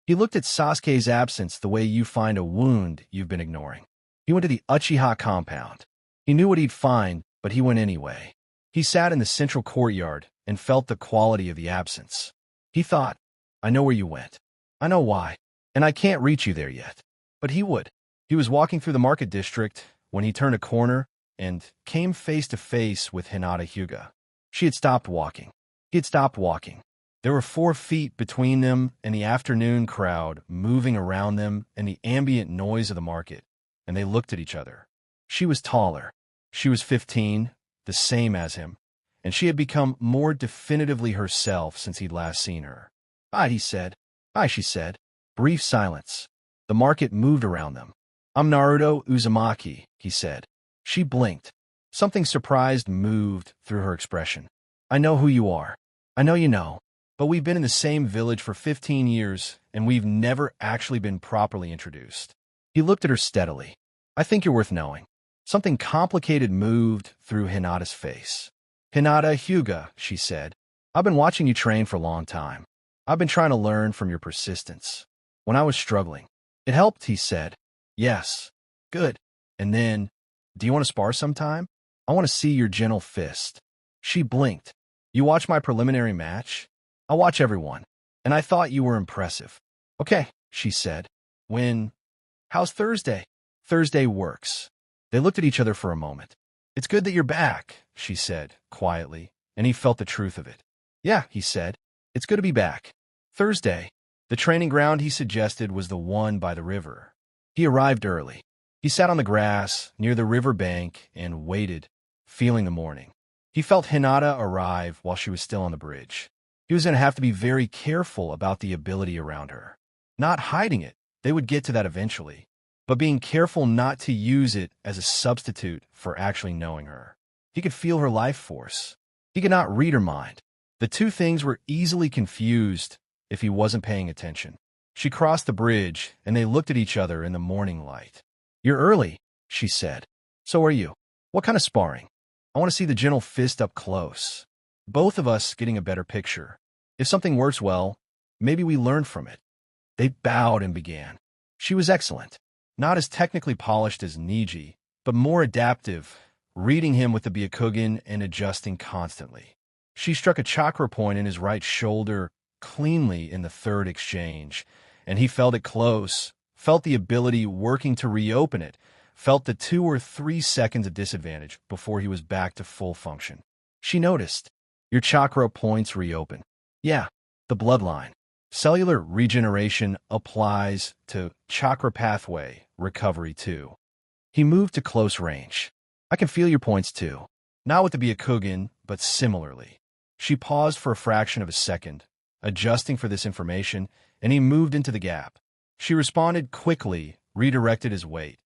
S2: He looked at Sasuke's absence the way you find a wound you've been ignoring. He went to the Uchiha compound. He knew what he'd find, but he went anyway. He sat in the central courtyard and felt the quality of the absence. He thought, "I know where you went. I know why. And I can't reach you there yet." But he would. He was walking through the market district when he turned a corner and came face to face with Hinata Hyuga. She had stopped walking. He had stopped walking. There were 4 feet between them and the afternoon crowd moving around them and the ambient noise of the market, and they looked at each other. She was taller. She was 15, the same as him, and she had become more definitively herself since he'd last seen her. "Hi," he said. "Hi," she said. Brief silence. The market moved around them. "I'm Naruto Uzumaki," he said. She blinked. Something surprised moved through her expression. "I know who you are. I know you know. But we've been in the same village for 15 years, and we've never actually been properly introduced." He looked at her steadily. "I think you're worth knowing." Something complicated moved through Hinata's face. "Hinata Hyuga," she said. "I've been watching you train for a long time. I've been trying to learn from your persistence. When I was struggling, it helped," he said. "Yes. Good. And then, do you want to spar sometime? I want to see your gentle fist." She blinked. "You watch my preliminary match? I watch everyone, and I thought you were impressive." "Okay," she said. How's Thursday?" "Thursday works." They looked at each other for a moment. "It's good that you're back," she said, quietly, and he felt the truth of it. "Yeah," he said. "It's good to be back." Thursday. The training ground he suggested was the one by the river. He arrived early. He sat on the grass near the river bank and waited, feeling the morning. He felt Hinata arrive while she was still on the bridge. He was going to have to be very careful about the ability around her. Not hiding it, they would get to that eventually, but being careful not to use it as a substitute for actually knowing her. He could feel her life force. He could not read her mind. The two things were easily confused if he wasn't paying attention. She crossed the bridge, and they looked at each other in the morning light. "You're early," she said. "So are you. What kind of sparring? I want to see the gentle fist up close. Both of us getting a better picture. If something works well, maybe we learn from it." They bowed and began. She was excellent. Not as technically polished as Niji, but more adaptive, reading him with the Byakugan and adjusting constantly. She struck a chakra point in his right shoulder cleanly in the third exchange, and he felt it close, felt the ability working to reopen it, felt the 2 or 3 seconds of disadvantage before he was back to full function. She noticed. "Your chakra points reopen." "Yeah, the bloodline. Cellular regeneration applies to chakra pathway recovery too." He moved to close range. "I can feel your points too. Not with the Byakugan, but similarly." She paused for a fraction of a second, adjusting for this information, and he moved into the gap. She responded quickly, redirected his weight.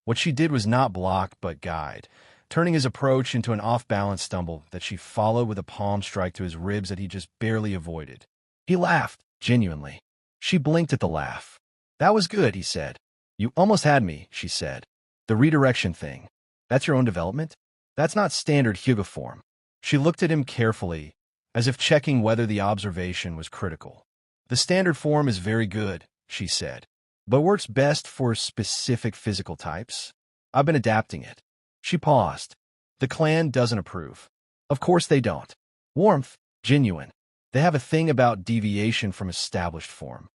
S2: What she did was not block, but guide, turning his approach into an off-balance stumble that she followed with a palm strike to his ribs that he just barely avoided. He laughed, genuinely. She blinked at the laugh. "That was good," he said. "You almost had me," she said. "The redirection thing. That's your own development? That's not standard Hyuga form." She looked at him carefully, as if checking whether the observation was critical. "The standard form is very good," she said, "but works best for specific physical types. I've been adapting it." She paused. "The clan doesn't approve." "Of course they don't. Warmth, genuine. They have a thing about deviation from established form."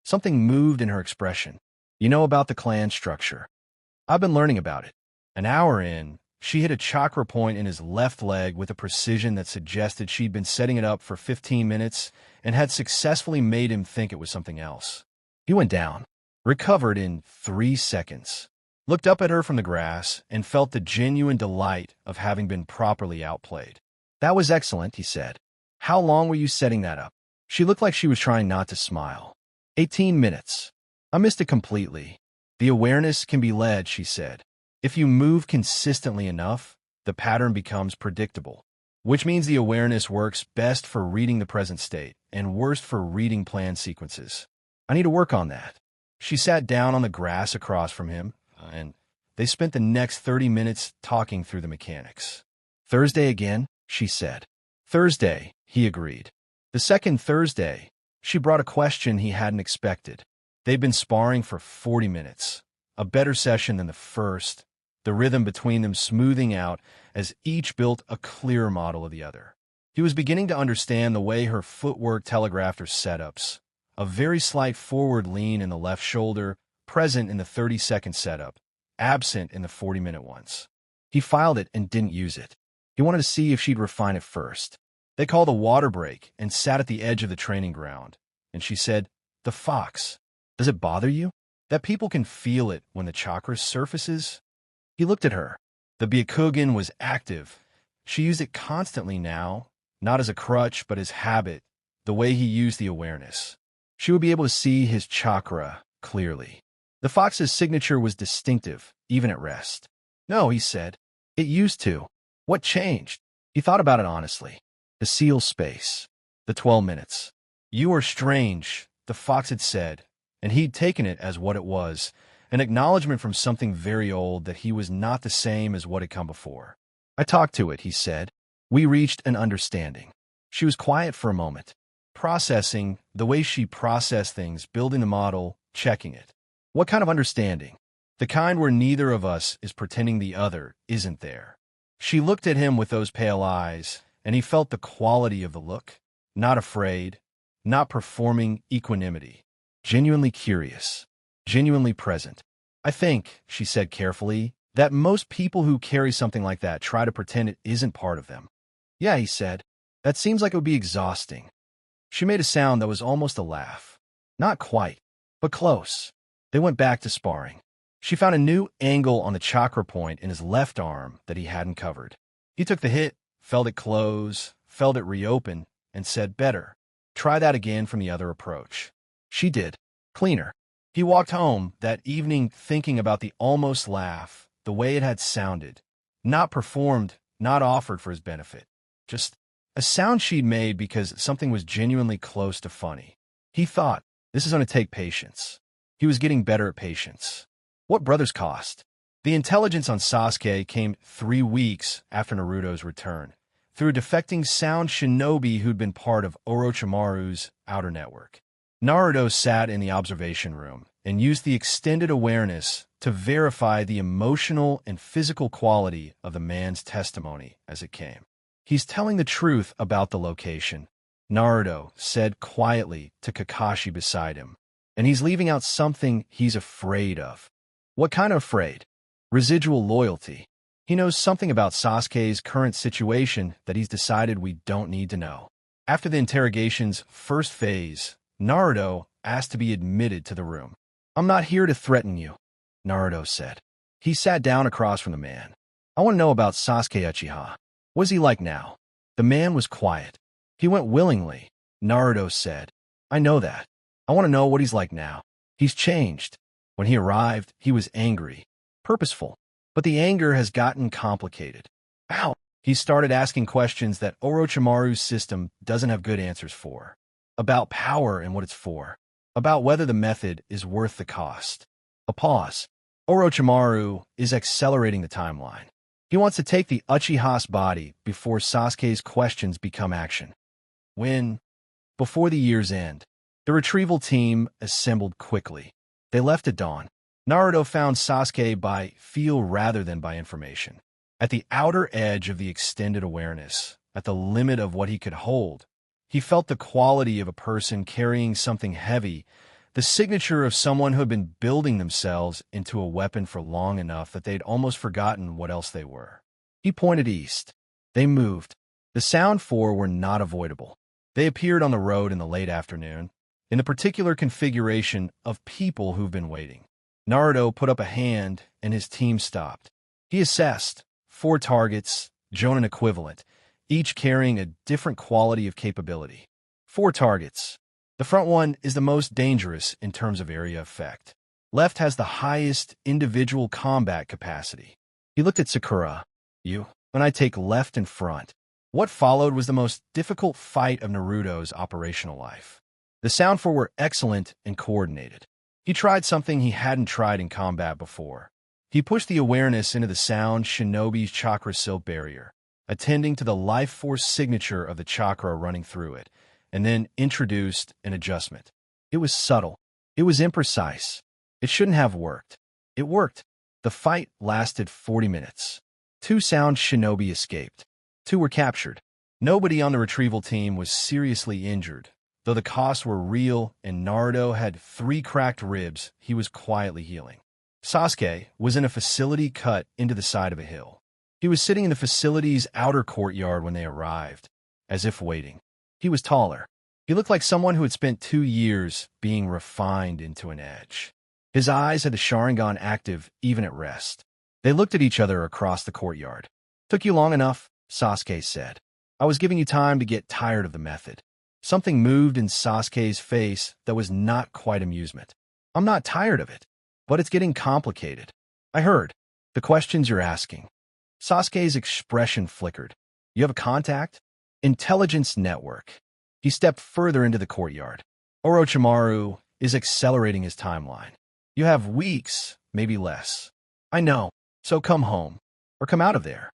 S2: Something moved in her expression. "You know about the clan structure." "I've been learning about it." An hour in, she hit a chakra point in his left leg with a precision that suggested she'd been setting it up for 15 minutes and had successfully made him think it was something else. He went down, recovered in 3 seconds, looked up at her from the grass, and felt the genuine delight of having been properly outplayed. "That was excellent," he said. "How long were you setting that up?" She looked like she was trying not to smile. 18 minutes. "I missed it completely." "The awareness can be led," she said. "If you move consistently enough, the pattern becomes predictable, which means the awareness works best for reading the present state and worst for reading plan sequences. I need to work on that." She sat down on the grass across from him, and they spent the next 30 minutes talking through the mechanics. "Thursday again?" she said. "Thursday," he agreed. The second Thursday, she brought a question he hadn't expected. They'd been sparring for 40 minutes, a better session than the first, the rhythm between them smoothing out as each built a clearer model of the other. He was beginning to understand the way her footwork telegraphed her setups, a very slight forward lean in the left shoulder, present in the 30-second setup, absent in the 40-minute ones. He filed it and didn't use it. He wanted to see if she'd refine it first. They called a water break and sat at the edge of the training ground. And she said, "The fox. Does it bother you that people can feel it when the chakra surfaces?" He looked at her. The Byakugan was active. She used it constantly now, not as a crutch but as habit, the way he used the awareness. She would be able to see his chakra clearly. The fox's signature was distinctive, even at rest. "No," he said. "It used to. What changed?" He thought about it honestly. The seal space. The 12 minutes. "You are strange," the fox had said, and he'd taken it as what it was, an acknowledgement from something very old that he was not the same as what had come before. "I talked to it," he said. "We reached an understanding." She was quiet for a moment, processing the way she processed things, building the model, checking it. What kind of understanding? The kind where neither of us is pretending the other isn't there. She looked at him with those pale eyes, and he felt the quality of the look. Not afraid, not performing equanimity. Genuinely curious, genuinely present. "I think," she said carefully, "that most people who carry something like that try to pretend it isn't part of them." "Yeah," he said. "That seems like it would be exhausting." She made a sound that was almost a laugh. Not quite, but close. They went back to sparring. She found a new angle on the chakra point in his left arm that he hadn't covered. He took the hit, felt it close, felt it reopen, and said, "Better. Try that again from the other approach." She did. Cleaner. He walked home that evening thinking about the almost laugh, the way it had sounded. Not performed, not offered for his benefit. Just a sound she'd made because something was genuinely close to funny. He thought, this is going to take patience. He was getting better at patience. What brothers cost? The intelligence on Sasuke came 3 weeks after Naruto's return, through a defecting sound shinobi who'd been part of Orochimaru's outer network. Naruto sat in the observation room and used the extended awareness to verify the emotional and physical quality of the man's testimony as it came. "He's telling the truth about the location," Naruto said quietly to Kakashi beside him. "And he's leaving out something he's afraid of." "What kind of afraid?" "Residual loyalty. He knows something about Sasuke's current situation that he's decided we don't need to know." After the interrogation's first phase, Naruto asked to be admitted to the room. "I'm not here to threaten you," Naruto said. He sat down across from the man. "I want to know about Sasuke Uchiha. What is he like now?" The man was quiet. "He went willingly," Naruto said. "I know that. I want to know what he's like now. He's changed. When he arrived, he was angry, purposeful, but the anger has gotten complicated. How? He started asking questions that Orochimaru's system doesn't have good answers for. About power and what it's for. About whether the method is worth the cost." A pause. "Orochimaru is accelerating the timeline. He wants to take the Uchiha's body before Sasuke's questions become action." "When?" "Before the year's end." The retrieval team assembled quickly. They left at dawn. Naruto found Sasuke by feel rather than by information. At the outer edge of the extended awareness, at the limit of what he could hold, he felt the quality of a person carrying something heavy, the signature of someone who had been building themselves into a weapon for long enough that they'd almost forgotten what else they were. He pointed east. They moved. The Sound Four were not avoidable. They appeared on the road in the late afternoon, in the particular configuration of people who've been waiting. Naruto put up a hand, and his team stopped. He assessed 4 targets, Jonin equivalent, each carrying a different quality of capability. 4 targets. The front one is the most dangerous in terms of area effect. Left has the highest individual combat capacity. He looked at Sakura. "You, when I take left and front." What followed was the most difficult fight of Naruto's operational life. The Sound Four were excellent and coordinated. He tried something he hadn't tried in combat before. He pushed the awareness into the sound shinobi's chakra silk barrier, attending to the life force signature of the chakra running through it, and then introduced an adjustment. It was subtle. It was imprecise. It shouldn't have worked. It worked. The fight lasted 40 minutes. 2 sound shinobi escaped. 2 were captured. Nobody on the retrieval team was seriously injured. Though the costs were real and Naruto had 3 cracked ribs, he was quietly healing. Sasuke was in a facility cut into the side of a hill. He was sitting in the facility's outer courtyard when they arrived. as if waiting. He was taller. He looked like someone who had spent 2 years being refined into an edge. His eyes had the Sharingan active even at rest. They looked at each other across the courtyard. "Took you long enough," Sasuke said. "I was giving you time to get tired of the method." Something moved in Sasuke's face that was not quite amusement. "I'm not tired of it, but it's getting complicated. I heard the questions you're asking." Sasuke's expression flickered. "You have a contact? Intelligence network." He stepped further into the courtyard. "Orochimaru is accelerating his timeline. You have weeks, maybe less. I know, so come home, or come out of there.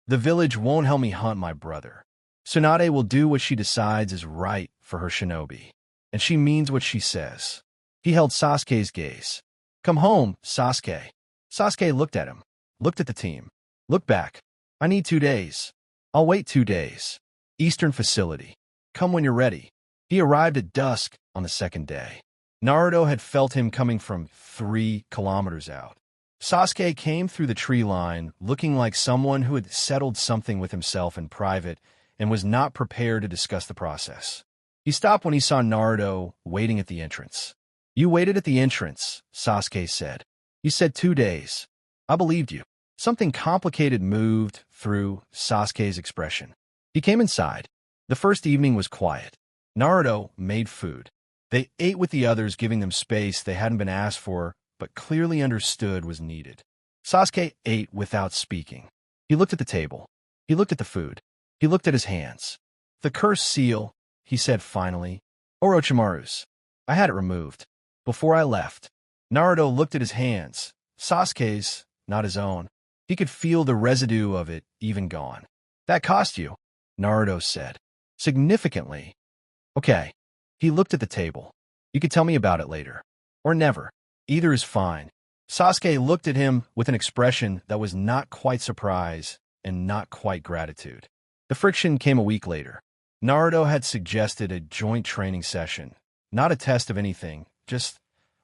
S2: The village won't help me hunt my brother. Tsunade will do what she decides is right for her shinobi, and she means what she says." He held Sasuke's gaze. "Come home, Sasuke." Sasuke looked at him, looked at the team, looked back. "I need 2 days. I'll wait 2 days. Eastern facility. Come when you're ready." He arrived at dusk on the second day. Naruto had felt him coming from 3 kilometers out. Sasuke came through the tree line looking like someone who had settled something with himself in private and was not prepared to discuss the process. He stopped when he saw Naruto waiting at the entrance. "You waited at the entrance," Sasuke said. "You said 2 days. I believed you." Something complicated moved through Sasuke's expression. He came inside. The first evening was quiet. Naruto made food. They ate with the others, giving them space they hadn't been asked for, but clearly understood was needed. Sasuke ate without speaking. He looked at the table. He looked at the food. He looked at his hands. "The cursed seal," he said finally. "Orochimaru's. I had it removed. Before I left." Naruto looked at his hands. Sasuke's, not his own. He could feel the residue of it even gone. "That cost you," Naruto said. "Significantly." "Okay." He looked at the table. "You could tell me about it later. Or never. Either is fine." Sasuke looked at him with an expression that was not quite surprise and not quite gratitude. The friction came a week later. Naruto had suggested a joint training session. Not a test of anything, just,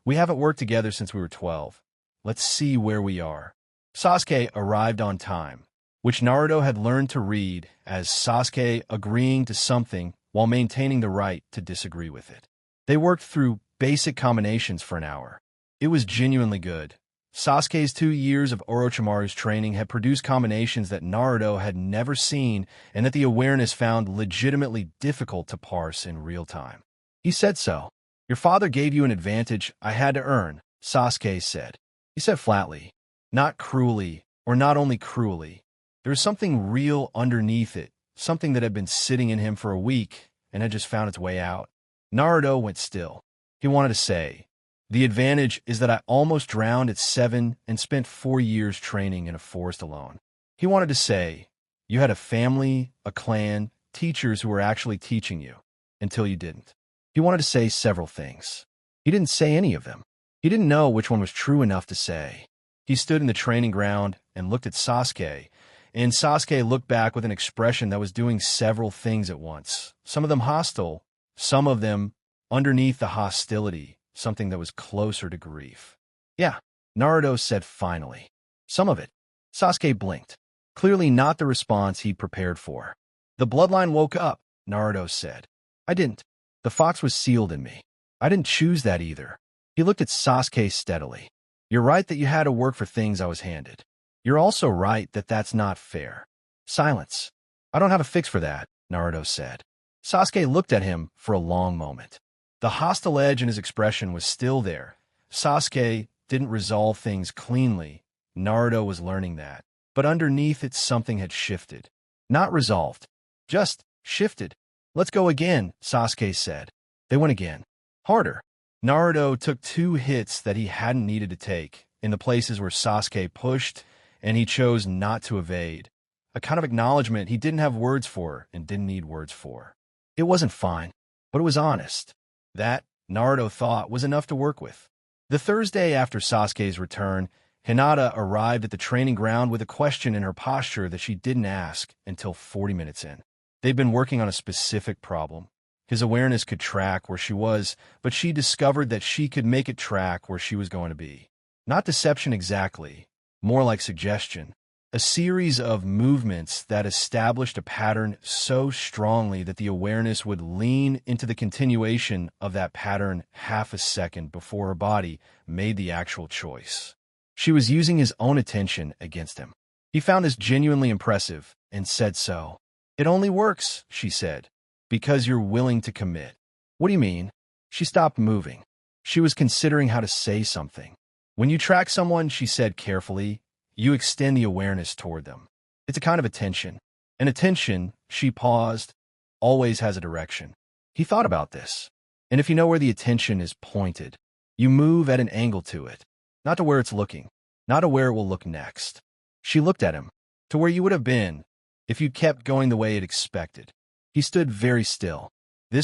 S2: "We haven't worked together since we were 12. Let's see where we are." Sasuke arrived on time, which Naruto had learned to read as Sasuke agreeing to something while maintaining the right to disagree with it. They worked through basic combinations for an hour. It was genuinely good. Sasuke's 2 years of Orochimaru's training had produced combinations that Naruto had never seen and that the awareness found legitimately difficult to parse in real time. He said so. "Your father gave you an advantage I had to earn," Sasuke said. He said flatly, not cruelly, or not only cruelly. There was something real underneath it, something that had been sitting in him for a week and had just found its way out. Naruto went still. He wanted to say, "The advantage is that I almost drowned at 7 and spent 4 years training in a forest alone." He wanted to say, "You had a family, a clan, teachers who were actually teaching you," until you didn't. He wanted to say several things. He didn't say any of them. He didn't know which one was true enough to say. He stood in the training ground and looked at Sasuke, and Sasuke looked back with an expression that was doing several things at once, some of them hostile, some of them, underneath the hostility, something that was closer to grief. "Yeah," Naruto said finally. "Some of it." Sasuke blinked. Clearly not the response he'd prepared for. "The bloodline woke up," Naruto said. "I didn't. The fox was sealed in me. I didn't choose that either." He looked at Sasuke steadily. "You're right that you had to work for things I was handed. You're also right that that's not fair." Silence. "I don't have a fix for that," Naruto said. Sasuke looked at him for a long moment. The hostile edge in his expression was still there. Sasuke didn't resolve things cleanly. Naruto was learning that. But underneath it, something had shifted. Not resolved. Just shifted. "Let's go again," Sasuke said. They went again. Harder. Naruto took 2 hits that he hadn't needed to take, in the places where Sasuke pushed, and he chose not to evade. A kind of acknowledgement he didn't have words for and didn't need words for. It wasn't fine, but it was honest. That, Naruto thought, was enough to work with. The Thursday after Sasuke's return, Hinata arrived at the training ground with a question in her posture that she didn't ask until 40 minutes in. They'd been working on a specific problem. His awareness could track where she was, but she discovered that she could make it track where she was going to be. Not deception exactly, more like suggestion. a series of movements that established a pattern so strongly that the awareness would lean into the continuation of that pattern half a second before her body made the actual choice. She was using his own attention against him. He found this genuinely impressive and said so. "It only works," she said, "because you're willing to commit." "What do you mean?" She stopped moving. She was considering how to say something. "When you track someone," she said carefully, "you extend the awareness toward them. It's a kind of attention. And attention," she paused, "always has a direction." He thought about this. And if you know where the attention is pointed, you move at an angle to it, not to where it's looking, not to where it will look next. She looked at him, to where you would have been if you kept going the way it expected. He stood very still. He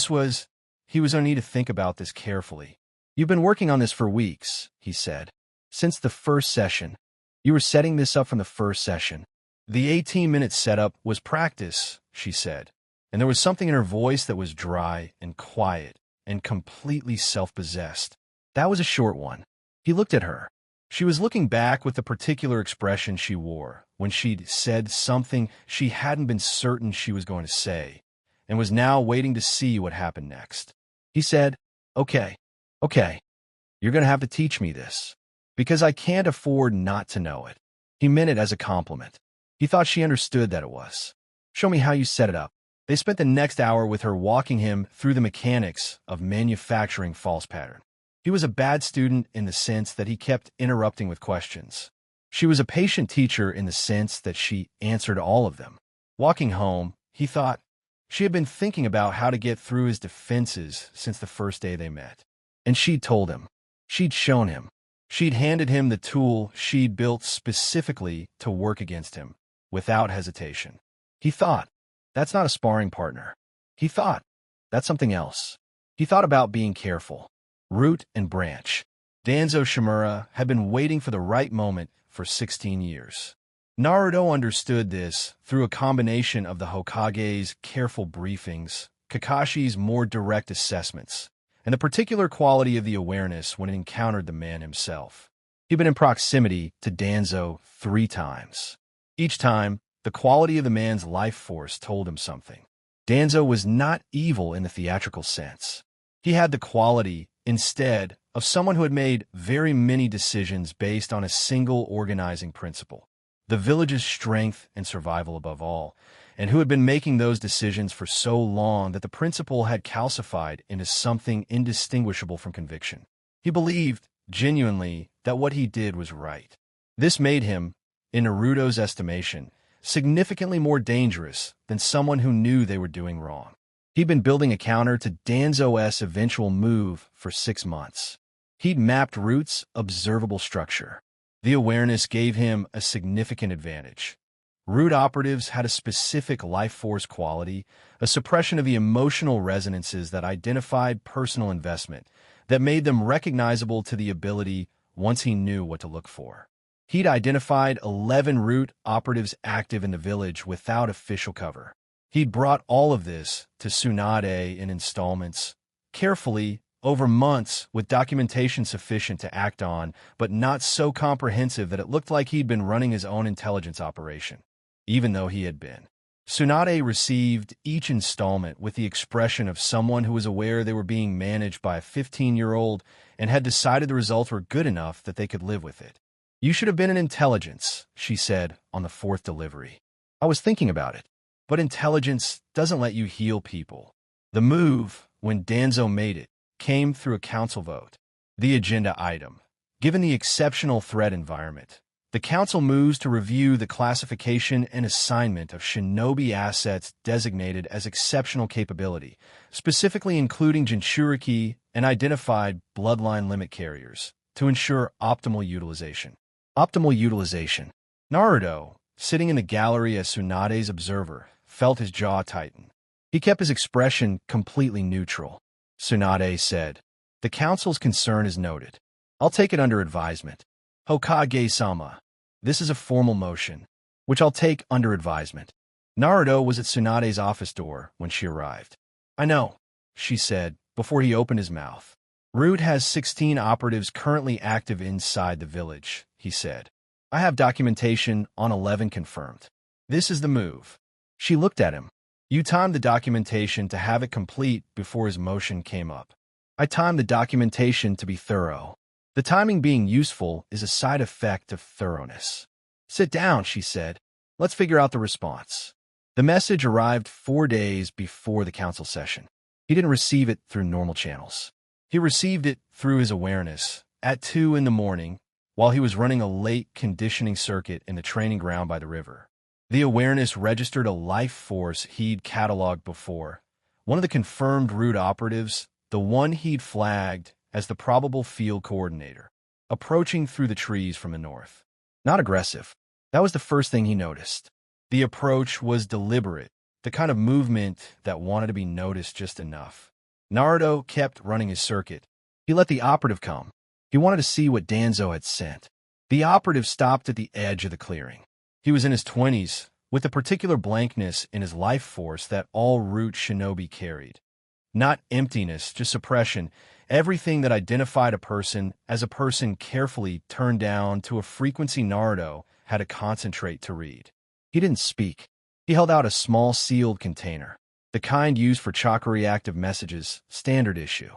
S2: was going to need to think about this carefully. "You've been working on this for weeks," he said. "Since the first session. You were setting this up from the first session." "The 18-minute setup was practice," she said, and there was something in her voice that was dry and quiet and completely self-possessed. "That was a short one." He looked at her. She was looking back with the particular expression she wore when she'd said something she hadn't been certain she was going to say, and was now waiting to see what happened next. He said, Okay, you're going to have to teach me this, because I can't afford not to know it." He meant it as a compliment. He thought she understood that it was. "Show me how you set it up." They spent the next hour with her walking him through the mechanics of manufacturing false pattern. He was a bad student in the sense that he kept interrupting with questions. She was a patient teacher in the sense that she answered all of them. Walking home, he thought, she had been thinking about how to get through his defenses since the first day they met. And she'd told him. She'd shown him. She'd handed him the tool she'd built specifically to work against him, without hesitation. He thought, that's not a sparring partner. He thought, that's something else. He thought about being careful. Root and branch. Danzo Shimura had been waiting for the right moment for 16 years. Naruto understood this through a combination of the Hokage's careful briefings, Kakashi's more direct assessments, and the particular quality of the awareness when it encountered the man himself. He'd been in proximity to Danzo 3 times. Each time, the quality of the man's life force told him something. Danzo was not evil in the theatrical sense. He had the quality, instead, of someone who had made very many decisions based on a single organizing principle, the village's strength and survival above all, and who had been making those decisions for so long that the principle had calcified into something indistinguishable from conviction. He believed, genuinely, that what he did was right. This made him, in Naruto's estimation, significantly more dangerous than someone who knew they were doing wrong. He'd been building a counter to Danzo's eventual move for 6 months. He'd mapped Root's observable structure. The awareness gave him a significant advantage. Root operatives had a specific life force quality, a suppression of the emotional resonances that identified personal investment, that made them recognizable to the ability once he knew what to look for. He'd identified 11 Root operatives active in the village without official cover. He'd brought all of this to Tsunade in installments, carefully, over months, with documentation sufficient to act on, but not so comprehensive that it looked like he'd been running his own intelligence operation, even though he had been. Tsunade received each installment with the expression of someone who was aware they were being managed by a 15-year-old and had decided the results were good enough that they could live with it. "You should have been in intelligence," she said on the 4th delivery. "I was thinking about it. But intelligence doesn't let you heal people." The move, when Danzo made it, came through a council vote. The agenda item. Given the exceptional threat environment, the council moves to review the classification and assignment of shinobi assets designated as exceptional capability, specifically including Jinchuriki and identified bloodline limit carriers, to ensure optimal utilization. Optimal utilization. Naruto, sitting in the gallery as Tsunade's observer, felt his jaw tighten. He kept his expression completely neutral. Tsunade said, "The council's concern is noted. I'll take it under advisement. Hokage-sama, this is a formal motion, which I'll take under advisement." Naruto was at Tsunade's office door when she arrived. "I know," she said, before he opened his mouth. "Root has 16 operatives currently active inside the village," he said. I have documentation on 11 confirmed. This is the move. She looked at him. You timed the documentation to have it complete before his motion came up. I timed the documentation to be thorough. The timing being useful is a side effect of thoroughness. Sit down, she said. Let's figure out the response. The message arrived 4 days before the council session. He didn't receive it through normal channels. He received it through his awareness at 2 in the morning while he was running a late conditioning circuit in the training ground by the river. The awareness registered a life force he'd cataloged before. One of the confirmed root operatives, the one he'd flagged as the probable field coordinator, approaching through the trees from the north. Not aggressive. That was the first thing he noticed. The approach was deliberate, the kind of movement that wanted to be noticed just enough. Naruto kept running his circuit. He let the operative come. He wanted to see what Danzo had sent. The operative stopped at the edge of the clearing. He was in his 20s, with a particular blankness in his life force that all root shinobi carried. Not emptiness, just suppression, everything that identified a person as a person carefully turned down to a frequency Naruto had to concentrate to read. He didn't speak. He held out a small sealed container, the kind used for chakra-reactive messages, standard issue.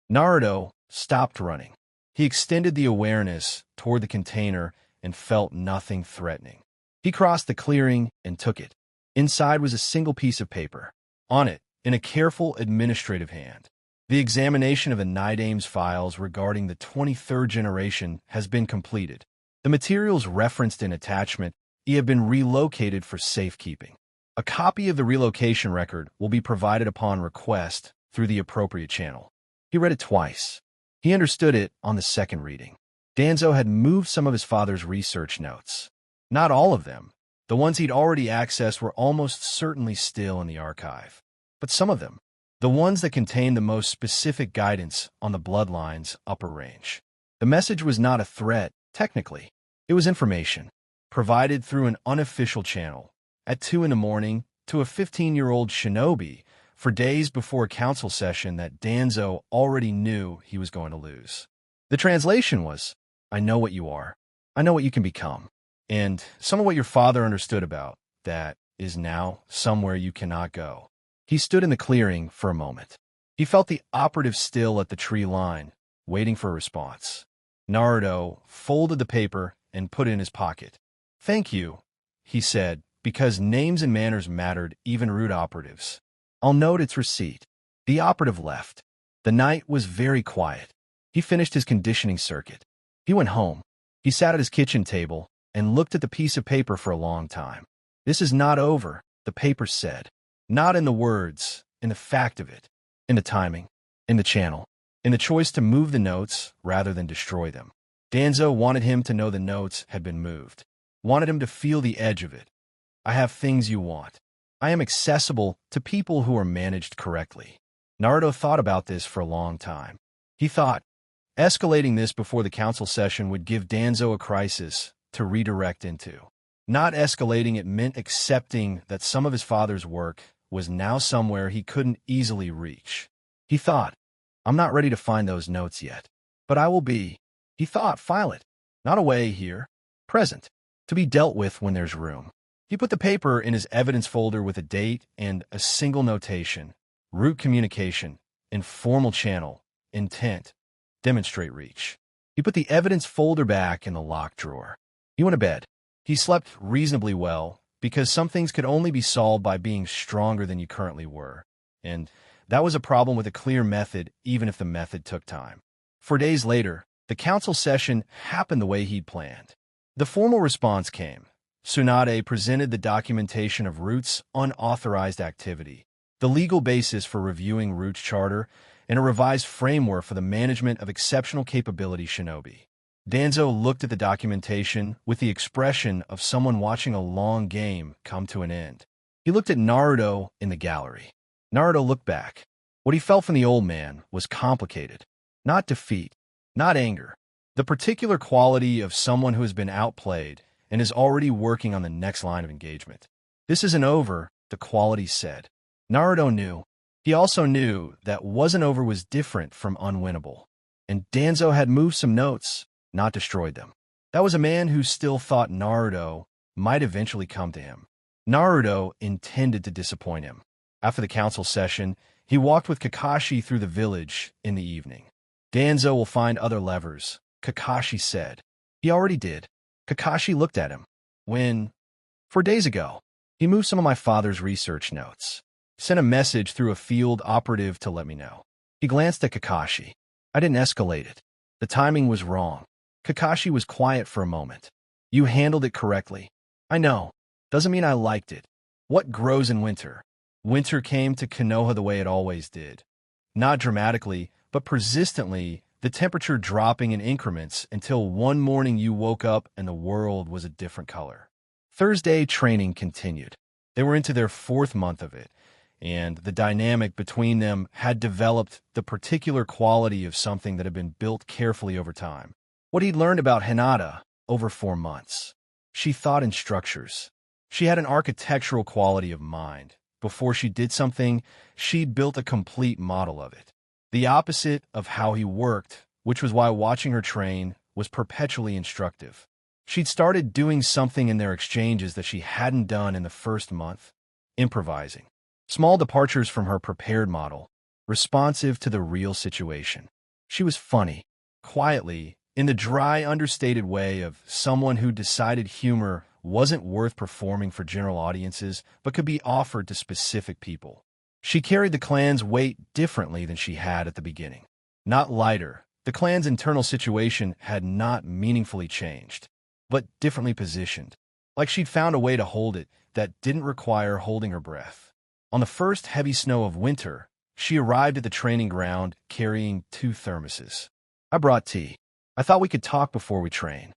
S2: Naruto stopped running. He extended the awareness toward the container and felt nothing threatening. He crossed the clearing and took it. Inside was a single piece of paper. On it, in a careful administrative hand, the examination of the Nidame's files regarding the 23rd generation has been completed. The materials referenced in attachment have been relocated for safekeeping. A copy of the relocation record will be provided upon request through the appropriate channel. He read it twice. He understood it on the second reading. Danzo had moved some of his father's research notes. Not all of them. The ones he'd already accessed were almost certainly still in the archive. But some of them, the ones that contained the most specific guidance on the bloodline's upper range. The message was not a threat, technically. It was information, provided through an unofficial channel, at 2 in the morning, to a 15-year-old shinobi, for days before a council session that Danzo already knew he was going to lose. The translation was, I know what you are. I know what you can become. And some of what your father understood about that is now somewhere you cannot go. He stood in the clearing for a moment. He felt the operative still at the tree line, waiting for a response. Naruto folded the paper and put it in his pocket. Thank you, he said, because names and manners mattered, even root operatives. I'll note its receipt. The operative left. The night was very quiet. He finished his conditioning circuit. He went home. He sat at his kitchen table and looked at the piece of paper for a long time. This is not over, the paper said. Not in the words, in the fact of it, in the timing, in the channel, in the choice to move the notes rather than destroy them. Danzo wanted him to know the notes had been moved, wanted him to feel the edge of it. I have things you want. I am accessible to people who are managed correctly. Naruto thought about this for a long time. He thought, escalating this before the council session would give Danzo a crisis to redirect into. Not escalating it meant accepting that some of his father's work was now somewhere he couldn't easily reach. He thought, I'm not ready to find those notes yet, but I will be. He thought, file it. Not away here. Present. To be dealt with when there's room. He put the paper in his evidence folder with a date and a single notation. Root communication. Informal channel. Intent. Demonstrate reach. He put the evidence folder back in the locked drawer. He went to bed. He slept reasonably well, because some things could only be solved by being stronger than you currently were. And that was a problem with a clear method, even if the method took time. 4 days later, the council session happened the way he'd planned. The formal response came. Tsunade presented the documentation of Root's unauthorized activity, the legal basis for reviewing Root's charter, and a revised framework for the management of exceptional capability shinobi. Danzo looked at the documentation with the expression of someone watching a long game come to an end. He looked at Naruto in the gallery. Naruto looked back. What he felt from the old man was complicated. Not defeat, not anger. The particular quality of someone who has been outplayed and is already working on the next line of engagement. This isn't over, the quality said. Naruto knew. He also knew that wasn't over was different from unwinnable. And Danzo had moved some notes, not destroyed them. That was a man who still thought Naruto might eventually come to him. Naruto intended to disappoint him. After the council session, he walked with Kakashi through the village in the evening. Danzo will find other levers, Kakashi said. He already did. Kakashi looked at him. When? 4 days ago. He moved some of my father's research notes. Sent a message through a field operative to let me know. He glanced at Kakashi. I didn't escalate it. The timing was wrong. Kakashi was quiet for a moment. You handled it correctly. I know. Doesn't mean I liked it. What grows in winter? Winter came to Konoha the way it always did. Not dramatically, but persistently, the temperature dropping in increments until one morning you woke up and the world was a different color. Thursday training continued. They were into their 4th month of it, and the dynamic between them had developed the particular quality of something that had been built carefully over time. What he'd learned about Hinata over 4 months. She thought in structures. She had an architectural quality of mind. Before she did something, she built a complete model of it. The opposite of how he worked, which was why watching her train was perpetually instructive. She'd started doing something in their exchanges that she hadn't done in the first month, improvising. Small departures from her prepared model, responsive to the real situation. She was funny, quietly, in the dry, understated way of someone who decided humor wasn't worth performing for general audiences, but could be offered to specific people. She carried the clan's weight differently than she had at the beginning. Not lighter. The clan's internal situation had not meaningfully changed, but differently positioned. Like she'd found a way to hold it that didn't require holding her breath. On the first heavy snow of winter, she arrived at the training ground carrying 2 thermoses. I brought tea. I thought we could talk before we train.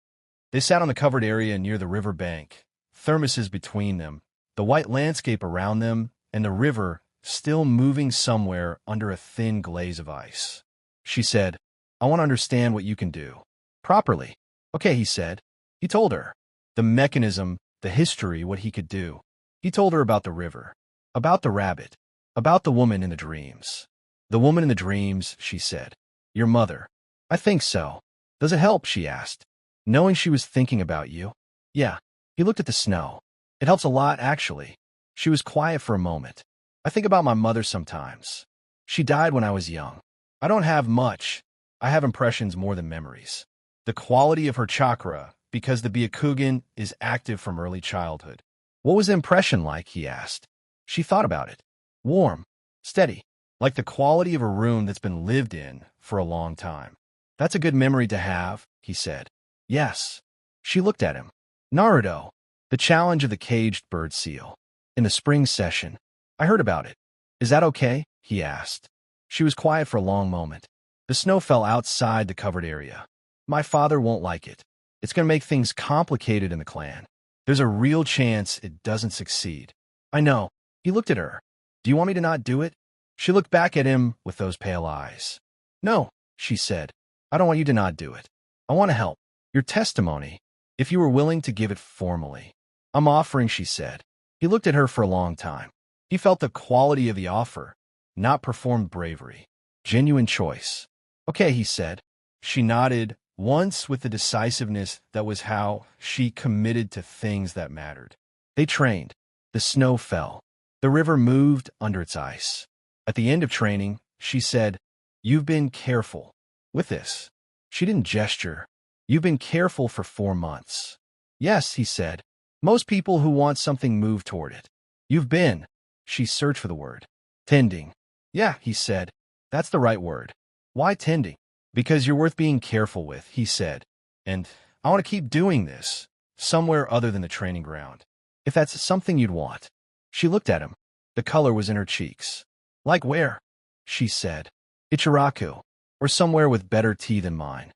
S2: They sat on the covered area near the river bank, thermoses between them, the white landscape around them, and the river still moving somewhere under a thin glaze of ice. She said, I want to understand what you can do. Properly. Okay, he said. He told her. The mechanism, the history, what he could do. He told her about the river, about the rabbit, about the woman in the dreams. The woman in the dreams, she said. Your mother. I think so. Does it help, she asked. Knowing she was thinking about you? Yeah. He looked at the snow. It helps a lot, actually. She was quiet for a moment. I think about my mother sometimes. She died when I was young. I don't have much. I have impressions more than memories. The quality of her chakra, because the Byakugan is active from early childhood. What was the impression like, he asked. She thought about it. Warm. Steady. Like the quality of a room that's been lived in for a long time. That's a good memory to have, he said. Yes. She looked at him. Naruto. The challenge of the caged bird seal. In the spring session. I heard about it. Is that okay? He asked. She was quiet for a long moment. The snow fell outside the covered area. My father won't like it. It's going to make things complicated in the clan. There's a real chance it doesn't succeed. I know. He looked at her. Do you want me to not do it? She looked back at him with those pale eyes. No, she said. I don't want you to not do it. I want to help. Your testimony, if you were willing to give it formally. I'm offering, she said. He looked at her for a long time. He felt the quality of the offer, not performed bravery. Genuine choice. Okay, he said. She nodded, once with the decisiveness that was how she committed to things that mattered. They trained. The snow fell. The river moved under its ice. At the end of training, she said, You've been careful with this. She didn't gesture. You've been careful for 4 months. Yes, he said. Most people who want something move toward it. You've been. She searched for the word. Tending. Yeah, he said. That's the right word. Why tending? Because you're worth being careful with, he said. And I want to keep doing this, somewhere other than the training ground. If that's something you'd want. She looked at him. The color was in her cheeks. Like where? She said. Ichiraku, or somewhere with better tea than mine.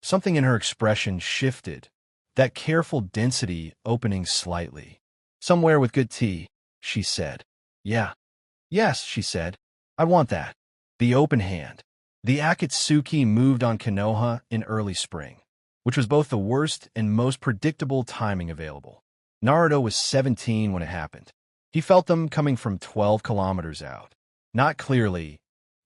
S2: Something in her expression shifted, that careful density opening slightly. Somewhere with good tea, she said. Yeah. Yes, she said. I want that. The open hand. The Akatsuki moved on Konoha in early spring, which was both the worst and most predictable timing available. Naruto was 17 when it happened. He felt them coming from 12 kilometers out. Not clearly.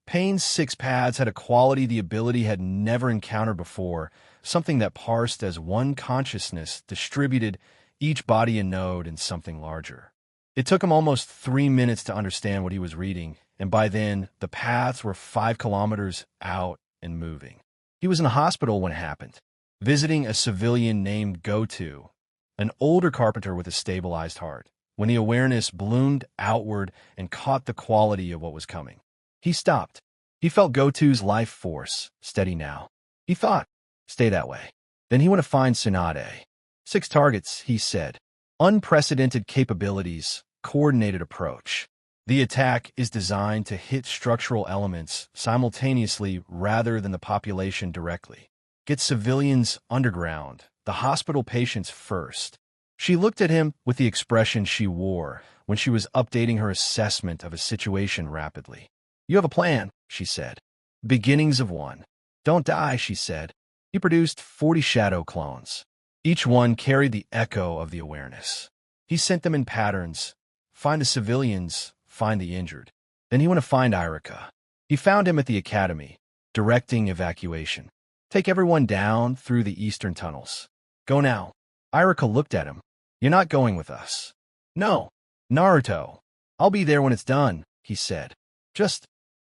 S2: Pain's 6 pads had a quality the ability had never encountered before, something that parsed as one consciousness, distributed each body and node in something larger. It took him almost 3 minutes to understand what he was reading, and by then, the paths were 5 kilometers out and moving. He was in a hospital when it happened, visiting a civilian named Goto, an older carpenter with a stabilized heart, when the awareness ballooned outward and caught the quality of what was coming. He stopped. He felt Goto's life force, steady now. He thought, stay that way. Then he went to find Tsunade. 6 targets, he said. Unprecedented capabilities, coordinated approach. The attack is designed to hit structural elements simultaneously rather than the population directly. Get civilians underground, the hospital patients first. She looked at him with the expression she wore when she was updating her assessment of a situation rapidly. You have a plan, she said. Beginnings of one. Don't die, she said. He produced 40 shadow clones. Each one carried the echo of the awareness. He sent them in patterns. Find the civilians, find the injured. Then he went to find Irika. He found him at the academy, directing evacuation. Take everyone down through the eastern tunnels. Go now. Irika looked at him. You're not going with us. No. Naruto. I'll be there when it's done, he said.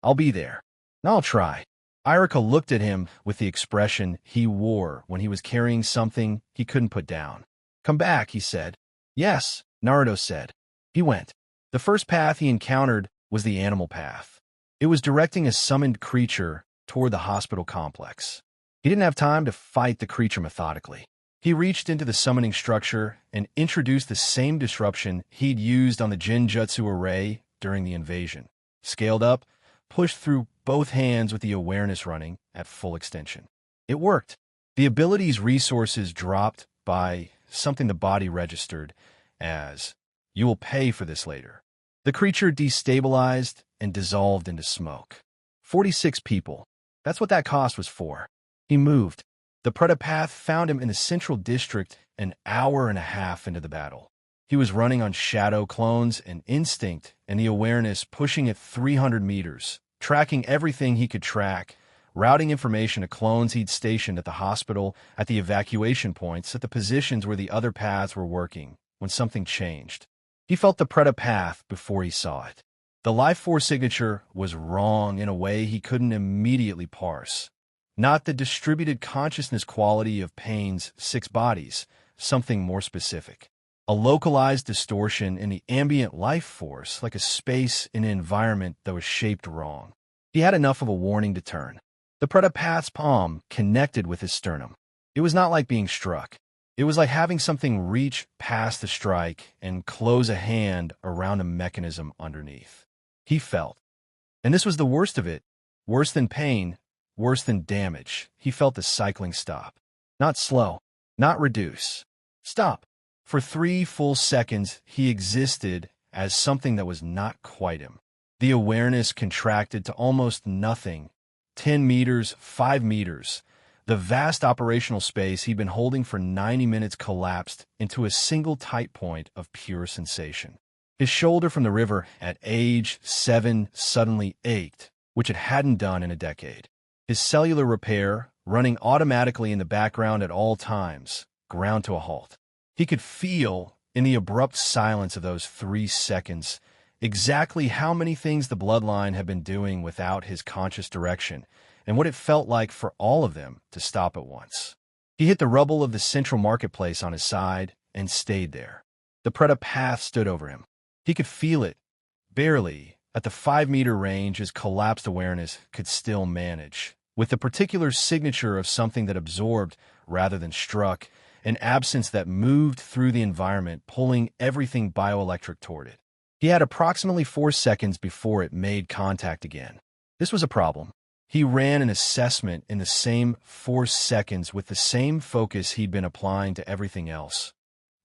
S2: I'll be there. I'll try. Irika looked at him with the expression he wore when he was carrying something he couldn't put down. Come back, he said. Yes, Naruto said. He went. The first path he encountered was the animal path. It was directing a summoned creature toward the hospital complex. He didn't have time to fight the creature methodically. He reached into the summoning structure and introduced the same disruption he'd used on the Genjutsu array during the invasion. Scaled up, pushed through both hands with the awareness running at full extension. It worked. The ability's resources dropped by something the body registered as, "You will pay for this later." The creature destabilized and dissolved into smoke. 46 people. That's what that cost was for. He moved. The Predapath found him in the central district an hour and a half into the battle. He was running on shadow clones and instinct and the awareness pushing at 300 meters, tracking everything he could track, routing information to clones he'd stationed at the hospital, at the evacuation points, at the positions where the other paths were working, when something changed. He felt the Predapath before he saw it. The life force signature was wrong in a way he couldn't immediately parse. Not the distributed consciousness quality of Payne's 6 bodies, something more specific. A localized distortion in the ambient life force, like a space in an environment that was shaped wrong. He had enough of a warning to turn. The Predapath's palm connected with his sternum. It was not like being struck. It was like having something reach past the strike and close a hand around a mechanism underneath. He felt. And this was the worst of it. Worse than pain, worse than damage. He felt the cycling stop. Not slow, not reduce. Stop. For 3 full seconds, he existed as something that was not quite him. The awareness contracted to almost nothing. 10 meters, 5 meters. The vast operational space he'd been holding for 90 minutes collapsed into a single tight point of pure sensation. His shoulder from the river at age 7 suddenly ached, which it hadn't done in a decade. His cellular repair, running automatically in the background at all times, ground to a halt. He could feel, in the abrupt silence of those 3 seconds, exactly how many things the bloodline had been doing without his conscious direction, and what it felt like for all of them to stop at once. He hit the rubble of the central marketplace on his side and stayed there. The Predapath stood over him. He could feel it, barely, at the 5-meter range his collapsed awareness could still manage, with the particular signature of something that absorbed rather than struck, an absence that moved through the environment, pulling everything bioelectric toward it. He had approximately 4 seconds before it made contact again. This was a problem. He ran an assessment in the same 4 seconds with the same focus he'd been applying to everything else.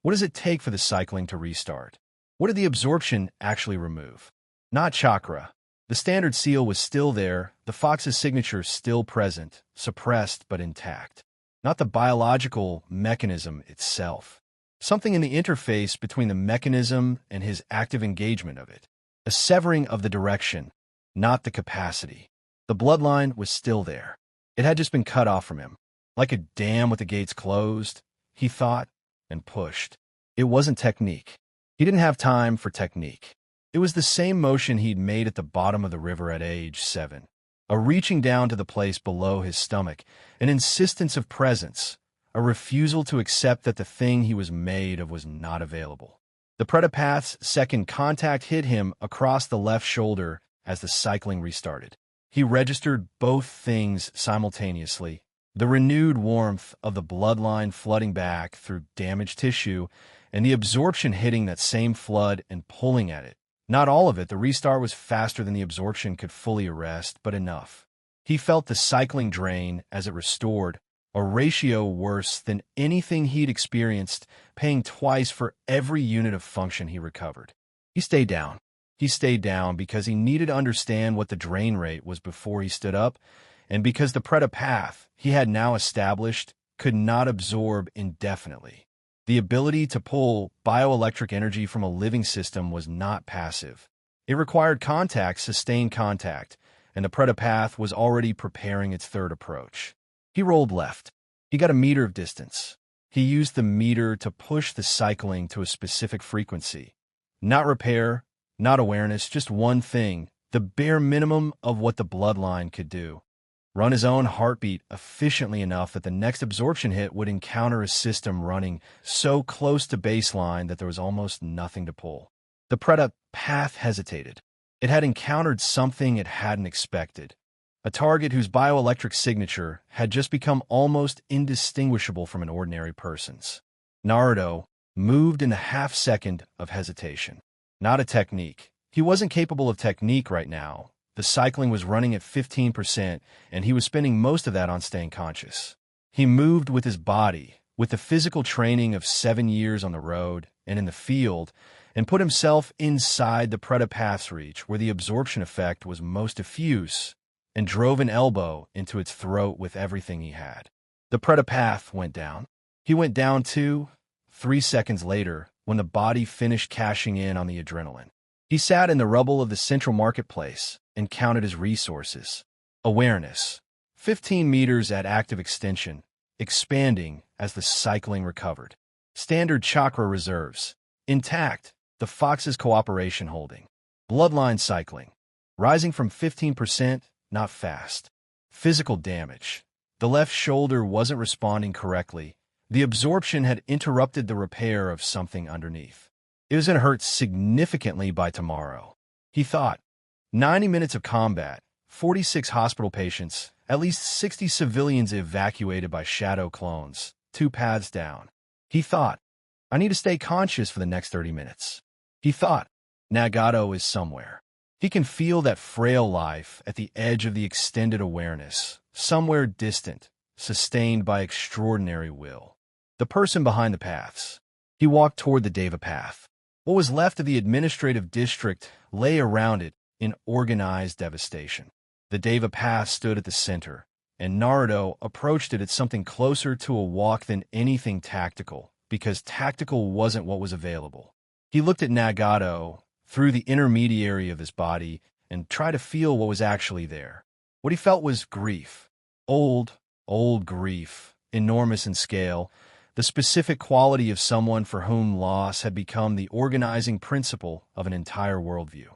S2: What does it take for the cycling to restart? What did the absorption actually remove? Not chakra. The standard seal was still there, the fox's signature still present, suppressed but intact. Not the biological mechanism itself. Something in the interface between the mechanism and his active engagement of it. A severing of the direction, not the capacity. The bloodline was still there. It had just been cut off from him. Like a dam with the gates closed, he thought, and pushed. It wasn't technique. He didn't have time for technique. It was the same motion he'd made at the bottom of the river at age 7. A reaching down to the place below his stomach, an insistence of presence, a refusal to accept that the thing he was made of was not available. The Predapath's second contact hit him across the left shoulder as the cycling restarted. He registered both things simultaneously, the renewed warmth of the bloodline flooding back through damaged tissue and the absorption hitting that same flood and pulling at it. Not all of it, the restart was faster than the absorption could fully arrest, but enough. He felt the cycling drain as it restored, a ratio worse than anything he'd experienced, paying twice for every unit of function he recovered. He stayed down. He stayed down because he needed to understand what the drain rate was before he stood up, and because the Predapath he had now established could not absorb indefinitely. The ability to pull bioelectric energy from a living system was not passive. It required contact, sustained contact, and the Predapath was already preparing its third approach. He rolled left. He got a meter of distance. He used the meter to push the cycling to a specific frequency. Not repair, not awareness, just one thing, the bare minimum of what the bloodline could do. Run his own heartbeat efficiently enough that the next absorption hit would encounter a system running so close to baseline that there was almost nothing to pull. The Predapath hesitated. It had encountered something it hadn't expected. A target whose bioelectric signature had just become almost indistinguishable from an ordinary person's. Naruto moved in a half-second of hesitation. Not a technique. He wasn't capable of technique right now. The cycling was running at 15%, and he was spending most of that on staying conscious. He moved with his body, with the physical training of 7 years on the road and in the field, and put himself inside the Predapath's reach, where the absorption effect was most diffuse, and drove an elbow into its throat with everything he had. The Predapath went down. He went down 2-3 seconds later when the body finished cashing in on the adrenaline. He sat in the rubble of the central marketplace and counted his resources. Awareness. 15 meters at active extension, expanding as the cycling recovered. Standard chakra reserves. Intact, the Fox's cooperation holding. Bloodline cycling. Rising from 15%, not fast. Physical damage. The left shoulder wasn't responding correctly. The absorption had interrupted the repair of something underneath. It was going to hurt significantly by tomorrow. He thought. 90 minutes of combat, 46 hospital patients, at least 60 civilians evacuated by shadow clones, 2 paths down. He thought, I need to stay conscious for the next 30 minutes. He thought, Nagato is somewhere. He can feel that frail life at the edge of the extended awareness, somewhere distant, sustained by extraordinary will. The person behind the paths. He walked toward the Deva path. What was left of the administrative district lay around it in organized devastation. The Deva path stood at the center, and Naruto approached it at something closer to a walk than anything tactical, because tactical wasn't what was available. He looked at Nagato through the intermediary of his body and tried to feel what was actually there. What he felt was grief. Old grief, enormous in scale, the specific quality of someone for whom loss had become the organizing principle of an entire worldview.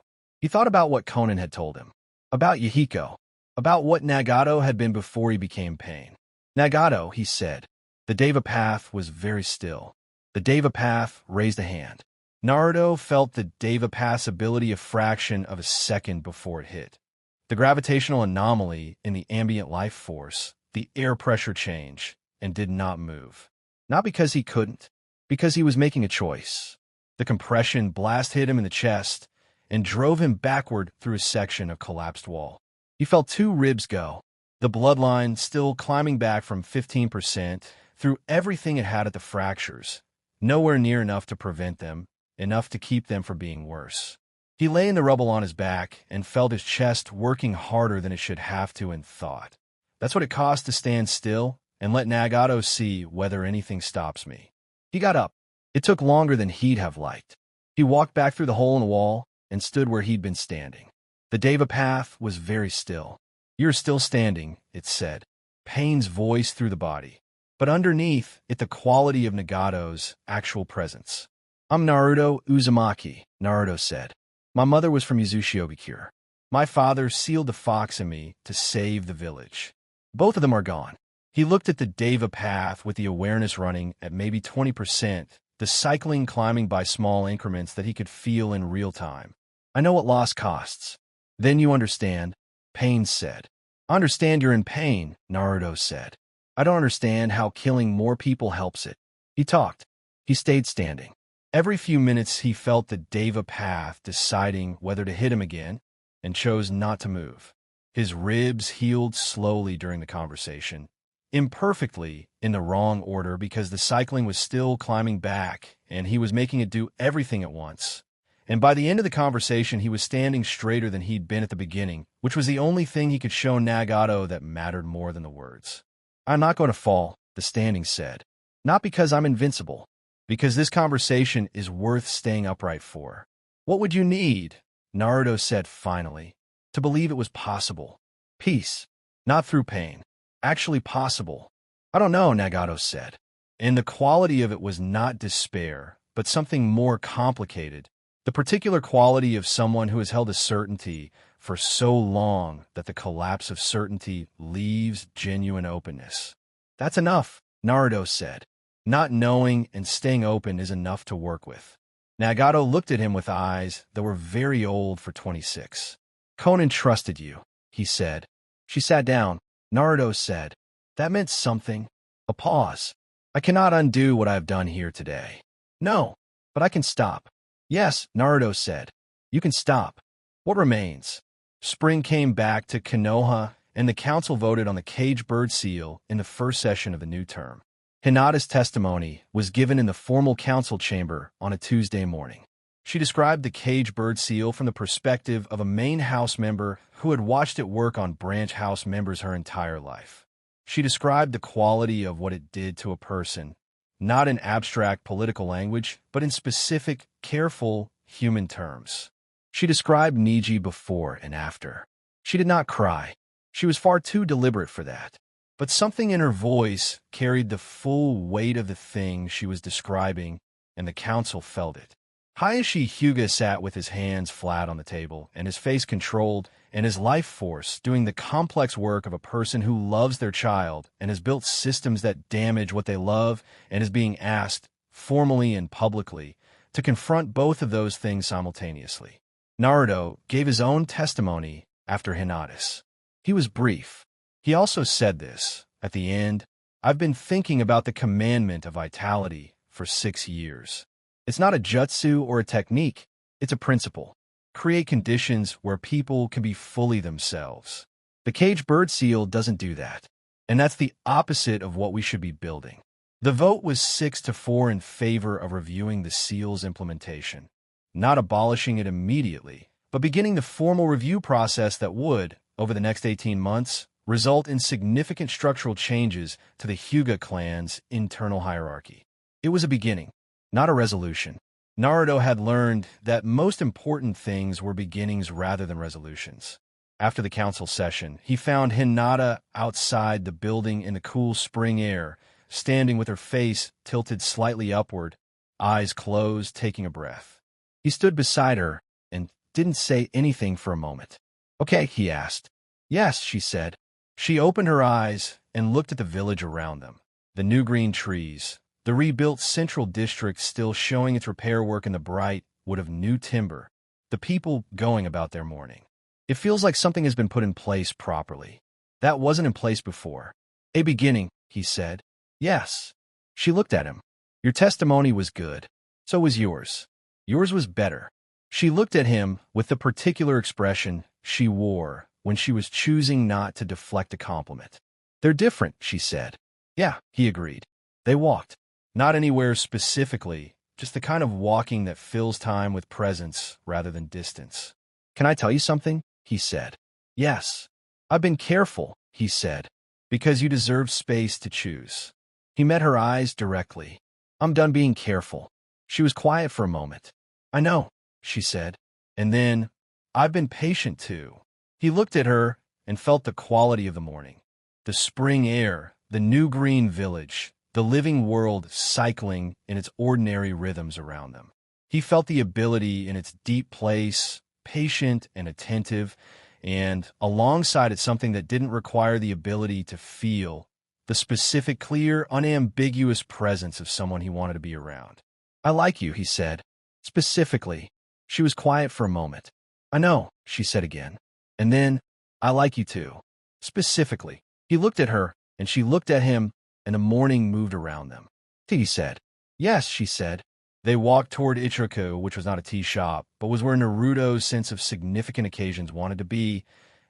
S2: He thought about what Conan had told him, about Yahiko, about what Nagato had been before he became pain. Nagato, he said. The Deva path was very still. The Deva path raised a hand. Naruto felt the Deva path's ability a fraction of a second before it hit. The gravitational anomaly in the ambient life force, the air pressure change, and did not move. Not because he couldn't, because he was making a choice. The compression blast hit him in the chest and drove him backward through a section of collapsed wall. He felt 2 ribs go, the bloodline still climbing back from 15% through everything it had at the fractures, nowhere near enough to prevent them, enough to keep them from being worse. He lay in the rubble on his back and felt his chest working harder than it should have to and thought, that's what it costs to stand still and let Nagato see whether anything stops me. He got up. It took longer than he'd have liked. He walked back through the hole in the wall and stood where he'd been standing. The Deva path was very still. You're still standing, it said. pain's voice through the body. But underneath it, the quality of Nagato's actual presence. "I'm Naruto Uzumaki," Naruto said. "My mother was from Uzumaki. My father sealed the fox in me to save the village. Both of them are gone." He looked at the Deva path with the awareness running at maybe 20%, the cycling climbing by small increments that he could feel in real time. "I know what loss costs." "Then you understand," Pain said. "I understand you're in pain," Naruto said. "I don't understand how killing more people helps it." He talked. He stayed standing. Every few minutes he felt the Deva path deciding whether to hit him again, and chose not to move. His ribs healed slowly during the conversation, imperfectly in the wrong order because the cycling was still climbing back and he was making it do everything at once. And by the end of the conversation, he was standing straighter than he'd been at the beginning, which was the only thing he could show Nagato that mattered more than the words. "I'm not going to fall," the standing said. "Not because I'm invincible, because this conversation is worth staying upright for." "What would you need," Naruto said finally, "to believe it was possible? Peace, not through pain. Actually possible." "I don't know," Nagato said. And the quality of it was not despair, but something more complicated. The particular quality of someone who has held a certainty for so long that the collapse of certainty leaves genuine openness. "That's enough," Naruto said. "Not knowing and staying open is enough to work with." Nagato looked at him with eyes that were very old for 26. "Conan trusted you," he said. She sat down. Naruto said, "That meant something." A pause. "I cannot undo what I have done here today." "No, but I can stop." "Yes," Naruto said. "You can stop." "What remains?" Spring came back to Konoha, and the council voted on the cage bird seal in the first session of the new term. Hinata's testimony was given in the formal council chamber on a Tuesday morning. She described the cage bird seal from the perspective of a main house member who had watched it work on branch house members her entire life. She described the quality of what it did to a person, not in abstract political language, but in specific, careful, human terms. She described Niji before and after. She did not cry. She was far too deliberate for that. But something in her voice carried the full weight of the thing she was describing, and the council felt it. Hayashi Hyuga sat with his hands flat on the table, and his face controlled, and his life force doing the complex work of a person who loves their child and has built systems that damage what they love and is being asked, formally and publicly, to confront both of those things simultaneously. Naruto gave his own testimony after Hinata's. He was brief. He also said this, at the end, "I've been thinking about the commandment of vitality for 6 years. It's not a jutsu or a technique, it's a principle. Create conditions where people can be fully themselves. The cage bird seal doesn't do that, and that's the opposite of what we should be building." The vote was 6-4 in favor of reviewing the seal's implementation, not abolishing it immediately, but beginning the formal review process that would, over the next 18 months, result in significant structural changes to the Hyuga clan's internal hierarchy. It was a beginning, not a resolution. Naruto had learned that most important things were beginnings rather than resolutions. After the council session, he found Hinata outside the building in the cool spring air, standing with her face tilted slightly upward, eyes closed, taking a breath. He stood beside her and didn't say anything for a moment. "Okay," he asked. "Yes," she said. She opened her eyes and looked at the village around them. The new green trees, the rebuilt central district still showing its repair work in the bright wood of new timber, the people going about their morning. "It feels like something has been put in place properly. That wasn't in place before." "A beginning," he said. "Yes." She looked at him. "Your testimony was good. So was yours. Yours was better." She looked at him with the particular expression she wore when she was choosing not to deflect a compliment. "They're different," she said. "Yeah," he agreed. They walked. Not anywhere specifically, just the kind of walking that fills time with presence rather than distance. "Can I tell you something?" he said. "Yes." "I've been careful," he said, "because you deserve space to choose." He met her eyes directly. "I'm done being careful." She was quiet for a moment. "I know," she said. And then, "I've been patient too." He looked at her and felt the quality of the morning. the spring air, the new green village, the living world cycling in its ordinary rhythms around them. He felt the ability in its deep place, patient and attentive, and alongside it something that didn't require the ability to feel, the specific, clear, unambiguous presence of someone he wanted to be around. "I like you," he said. "Specifically." She was quiet for a moment. "I know," she said again. And then, "I like you too. Specifically." He looked at her, and she looked at him, and the morning moved around them. "Tea," he said. "Yes," she said. They walked toward Ichiraku, which was not a tea shop, but was where Naruto's sense of significant occasions wanted to be,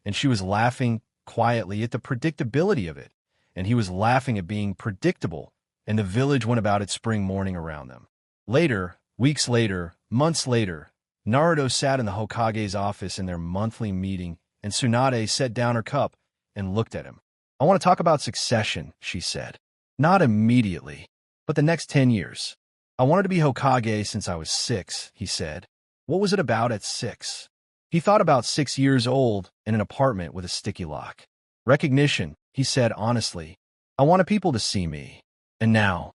S2: and she was laughing quietly at the predictability of it, and he was laughing at being predictable, and the village went about its spring morning around them. Later, weeks later, months later, Naruto sat in the Hokage's office in their monthly meeting, and Tsunade set down her cup and looked at him. "I want to talk about succession," she said. "Not immediately, but the next 10 years. I wanted to be Hokage since I was 6, he said. What was it about at 6? He thought about 6 years old in an apartment with a sticky lock. Recognition, he said honestly. I wanted people to see me. And now?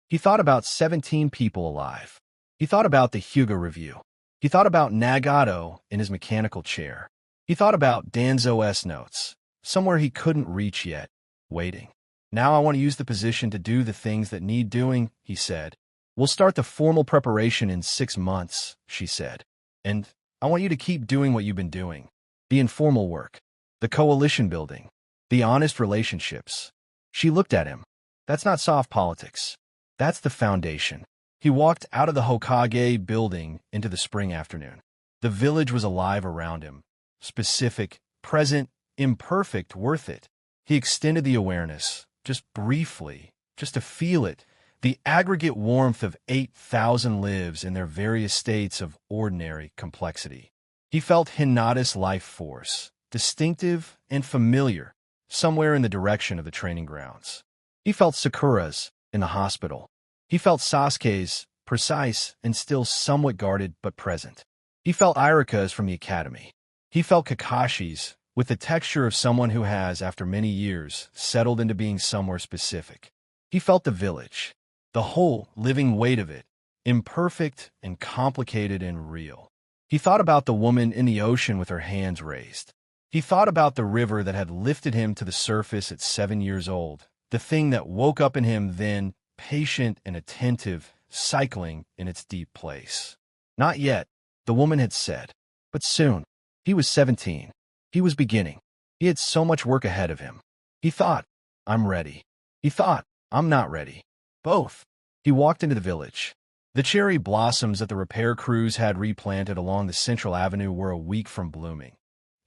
S2: He thought about 17 people alive. He thought about the Hyuga review. He thought about Nagato in his mechanical chair. He thought about Danzo's notes, somewhere he couldn't reach yet, waiting. Now I want to use the position to do the things that need doing, he said. We'll start the formal preparation in 6 months, she said. And I want you to keep doing what you've been doing. The informal work, the coalition building, the honest relationships. She looked at him. That's not soft politics. That's the foundation. He walked out of the Hokage building into the spring afternoon. The village was alive around him. Specific, present, imperfect, worth it. He extended the awareness, just briefly, just to feel it. The aggregate warmth of 8,000 lives in their various states of ordinary complexity. He felt Hinata's life force, distinctive and familiar, somewhere in the direction of the training grounds. He felt Sakura's in the hospital. He felt Sasuke's, precise and still somewhat guarded but present. He felt Irika's from the academy. He felt Kakashi's, with the texture of someone who has, after many years, settled into being somewhere specific. He felt the village. The whole living weight of it, imperfect and complicated and real. He thought about the woman in the ocean with her hands raised. He thought about the river that had lifted him to the surface at 7 years old, the thing that woke up in him then, patient and attentive, cycling in its deep place. Not yet, the woman had said, but soon. He was 17. He was beginning. He had so much work ahead of him. He thought, I'm ready. He thought, I'm not ready. Both. He walked into the village. The cherry blossoms that the repair crews had replanted along the central avenue were a week from blooming.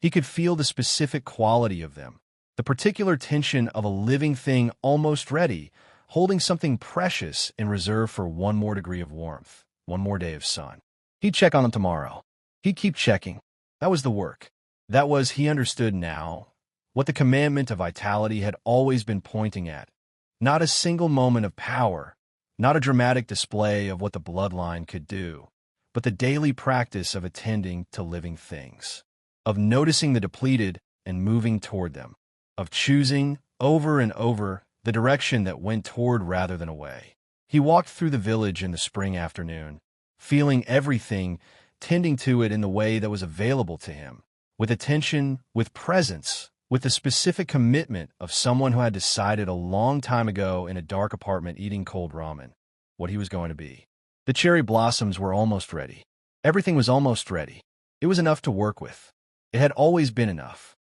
S2: He could feel the specific quality of them, the particular tension of a living thing almost ready, holding something precious in reserve for one more degree of warmth, one more day of sun. He'd check on them tomorrow. He'd keep checking. That was the work. That was, he understood now, what the commandment of vitality had always been pointing at. Not a single moment of power, not a dramatic display of what the bloodline could do, but the daily practice of attending to living things, of noticing the depleted and moving toward them, of choosing, over and over, the direction that went toward rather than away. He walked through the village in the spring afternoon, feeling everything, tending to it in the way that was available to him, with attention, with presence, with the specific commitment of someone who had decided a long time ago in a dark apartment eating cold ramen what he was going to be. The cherry blossoms were almost ready. Everything was almost ready. It was enough to work with. It had always been enough.